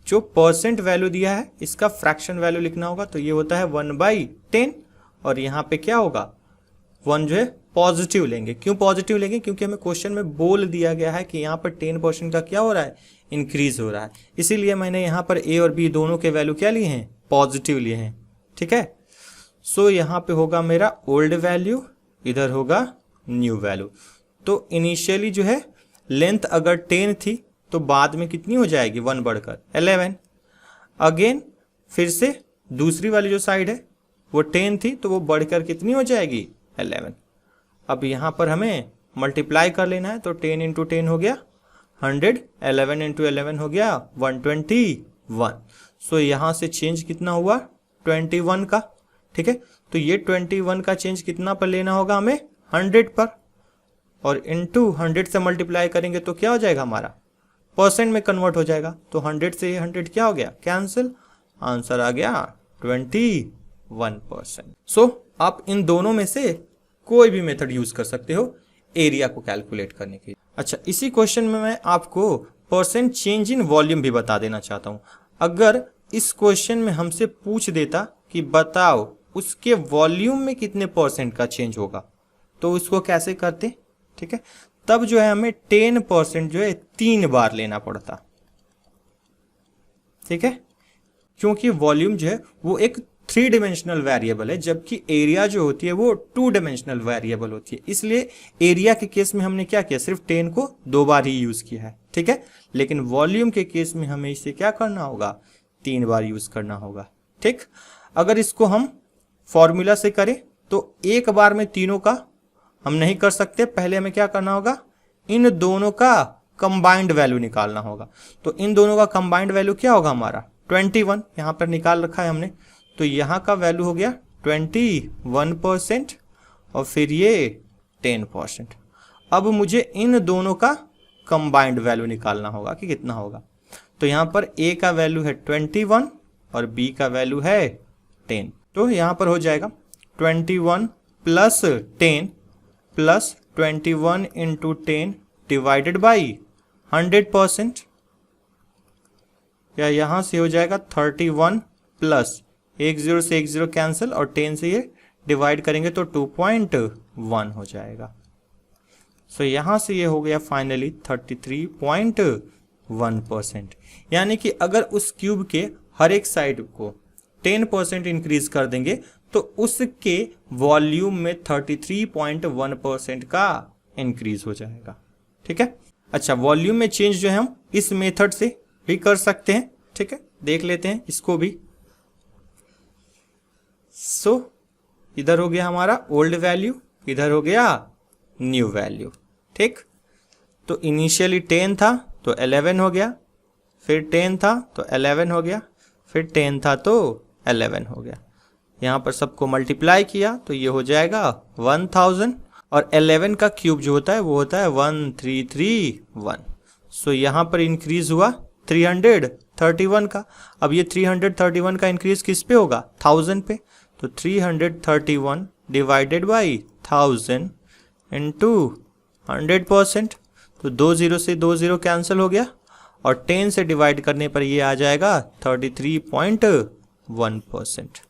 जो परसेंट वैल्यू दिया है इसका फ्रैक्शन वैल्यू लिखना होगा, तो ये होता है 1/10 और यहाँ पे क्या होगा 1 जो है पॉजिटिव लेंगे। क्यों पॉजिटिव लेंगे, क्योंकि हमें क्वेश्चन में बोल दिया गया है कि यहाँ पर 10% का क्या हो रहा है, इंक्रीज हो रहा है, इसीलिए मैंने यहाँ पर ए और बी दोनों के वैल्यू क्या लिए हैं, पॉजिटिव लिए हैं। ठीक है, सो यहाँ पे होगा मेरा ओल्ड वैल्यू, इधर होगा न्यू वैल्यू। तो इनिशियली जो है लेंथ अगर 10 थी तो बाद में कितनी हो जाएगी, 1 बढ़कर 11। अगेन फिर से दूसरी वाली जो साइड है वो 10 थी तो वो बढ़कर कितनी हो जाएगी, 11। अब यहाँ पर हमें मल्टीप्लाई कर लेना है, तो 10 इंटू 10 हो गया 100, 11 इंटू 11 हो गया 121। सो यहाँ से चेंज कितना हुआ, 21 का। ठीक है, तो ये 21 का चेंज कितना पर लेना होगा हमें, 100 पर, और इंटू 100 से मल्टीप्लाई करेंगे तो क्या हो जाएगा हमारा, परसेंट में कन्वर्ट हो जाएगा। तो 100 से ये 100 क्या हो गया, कैंसिल, आंसर आ गया 21%। सो आप इन दोनों में से कोई भी मेथड यूज कर सकते हो एरिया को कैलकुलेट करने के लिए। अच्छा, इसी क्वेश्चन में मैं आपको परसेंट चेंज इन वॉल्यूम भी बता देना चाहता हूं। अगर इस क्वेश्चन में हमसे पूछ देता कि बताओ उसके वॉल्यूम में कितने परसेंट का चेंज होगा, तो उसको कैसे करते। ठीक है, तब जो है हमें 10% जो है 3 बार लेना पड़ता। ठीक है, क्योंकि वॉल्यूम जो है वो एक 3 डिमेंशनल वेरिएबल है, जबकि एरिया जो होती है वो 2 डिमेंशनल वेरिएबल होती है। इसलिए एरिया के केस में हमने क्या किया, सिर्फ 10 को 2 बार ही यूज किया है। ठीक है, लेकिन वॉल्यूम के केस में हमें इसे क्या करना होगा, 3 बार यूज करना होगा। ठीक, अगर इसको हम फॉर्मूला से करें तो एक बार में तीनों का हम नहीं कर सकते, पहले हमें क्या करना होगा, इन दोनों का कंबाइंड वैल्यू निकालना होगा। तो इन दोनों का कंबाइंड वैल्यू क्या होगा हमारा, 21 यहां पर निकाल रखा है हमने, तो यहां का वैल्यू हो गया 21% और फिर ये 10%। अब मुझे इन दोनों का कंबाइंड वैल्यू निकालना होगा कि कितना होगा। तो यहां पर a का वैल्यू है 21 और b का वैल्यू है 10। तो यहां पर हो जाएगा 21 plus 10 plus 21 into 10 divided by 100%, या यहां से हो जाएगा 31 प्लस 10 से 10 कैंसिल और 10 से ये डिवाइड करेंगे तो 2.1 हो जाएगा। सो यहां से ये हो गया फाइनली 33.1%। यानी कि अगर उस क्यूब के हर एक साइड को 10% इंक्रीज कर देंगे तो उसके वॉल्यूम में 33.1% का इंक्रीज हो जाएगा। ठीक है, अच्छा वॉल्यूम में चेंज जो है हम इस मेथड से भी कर सकते हैं। ठीक है, देख लेते हैं इसको भी। सो इधर हो गया हमारा ओल्ड वैल्यू, इधर हो गया न्यू वैल्यू। ठीक, तो इनिशियली 10 था तो 11 हो गया, फिर 10 था तो 11 हो गया, फिर 10 था तो 11 हो गया। यहाँ पर सबको मल्टीप्लाई किया तो ये हो जाएगा 1000 और 11 का क्यूब जो होता है वो होता है 1331। सो यहाँ पर इंक्रीज हुआ 331 का। अब ये 331 का इंक्रीज किस पे होगा? 1000 पे। तो 331 डिवाइडेड बाई 1000 इंटू 100%। तो 20 से 20 कैंसिल हो गया और 10 से डिवाइड करने पर ये आ जाएगा 33.1%।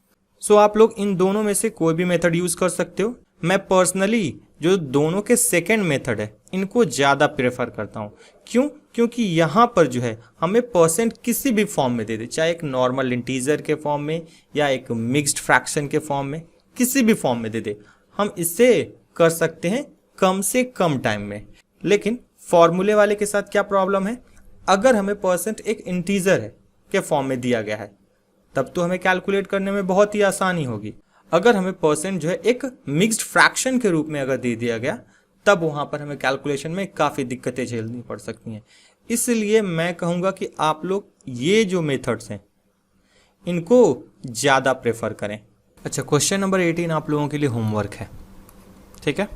सो आप लोग इन दोनों में से कोई भी मेथड यूज कर सकते हो। मैं पर्सनली जो दोनों के सेकेंड मेथड है इनको ज़्यादा प्रेफर करता हूँ। क्यों? क्योंकि यहाँ पर जो है हमें परसेंट किसी भी फॉर्म में दे दे, चाहे एक नॉर्मल इंटीजर के फॉर्म में या एक मिक्स्ड फ्रैक्शन के फॉर्म में, किसी भी फॉर्म में दे दे, हम इससे कर सकते हैं कम से कम टाइम में। लेकिन फॉर्मूले वाले के साथ क्या प्रॉब्लम है? अगर हमें परसेंट एक इंटीजर है के फॉर्म में दिया गया है तब तो हमें कैलकुलेट करने में बहुत ही आसानी होगी। अगर हमें परसेंट जो है एक मिक्स्ड फ्रैक्शन के रूप में अगर दे दिया गया तब वहां पर हमें कैलकुलेशन में काफ़ी दिक्कतें झेलनी पड़ सकती हैं। इसलिए मैं कहूँगा कि आप लोग ये जो मेथड्स हैं इनको ज़्यादा प्रेफर करें। अच्छा, क्वेश्चन नंबर 18 आप लोगों के लिए होमवर्क है, ठीक है?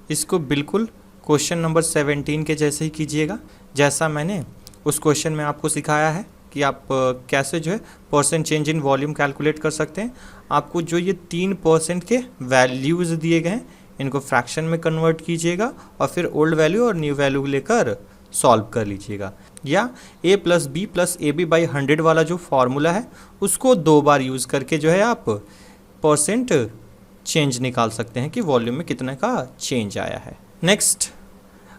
इसको बिल्कुल क्वेश्चन नंबर 17 के जैसे ही कीजिएगा, जैसा मैंने उस क्वेश्चन में आपको सिखाया है कि आप कैसे जो है percent change in volume calculate कर सकते हैं। आपको जो ये 3% के वैल्यूज़ दिए गए हैं इनको फ्रैक्शन में कन्वर्ट कीजिएगा और फिर ओल्ड वैल्यू और न्यू वैल्यू लेकर सॉल्व कर लीजिएगा। या a + b + ab/100 वाला जो फार्मूला है उसको 2 बार यूज़ करके जो है आप परसेंट चेंज निकाल सकते हैं कि वॉल्यूम में कितने का चेंज आया है। नेक्स्ट,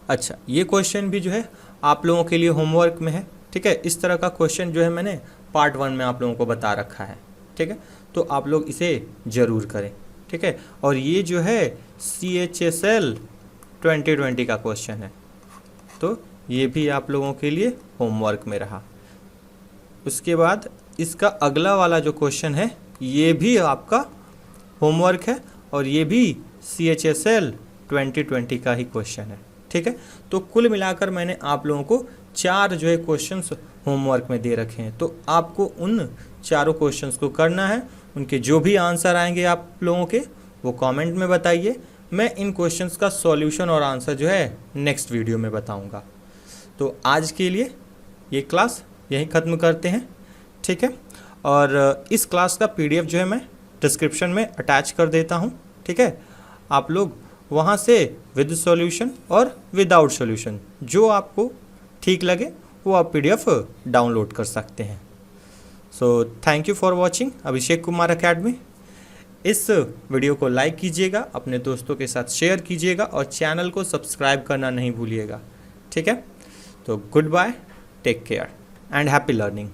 अच्छा ये क्वेश्चन भी जो है आप लोगों के लिए होमवर्क में है, ठीक है? इस तरह का क्वेश्चन जो है मैंने पार्ट 1 में आप लोगों को बता रखा है, ठीक है? तो आप लोग इसे ज़रूर करें, ठीक है? और ये जो है CHSL 2020 का क्वेश्चन है, तो ये भी आप लोगों के लिए होमवर्क में रहा। उसके बाद इसका अगला वाला जो क्वेश्चन है ये भी आपका होमवर्क है और ये भी CHSL 2020 का ही क्वेश्चन है, ठीक है? तो कुल मिलाकर मैंने आप लोगों को 4 जो है क्वेश्चंस होमवर्क में दे रखे हैं। तो आपको उन चारों क्वेश्चंस को करना है। उनके जो भी आंसर आएंगे आप लोगों के वो कमेंट में बताइए। मैं इन क्वेश्चंस का सॉल्यूशन और आंसर जो है नेक्स्ट वीडियो में बताऊंगा। तो आज के लिए ये क्लास यहीं ख़त्म करते हैं, ठीक है? और इस क्लास का PDF जो है मैं डिस्क्रिप्शन में अटैच कर देता हूँ, ठीक है? आप लोग वहाँ से विद सॉल्यूशन और विदाउट सॉल्यूशन जो आपको ठीक लगे वो आप PDF डाउनलोड कर सकते हैं। So thank you for watching Abhishek Kumar academy. इस वीडियो को लाइक कीजिएगा, अपने दोस्तों के साथ शेयर कीजिएगा और चैनल को सब्सक्राइब करना नहीं भूलिएगा, ठीक है? तो good bye, take care and happy learning.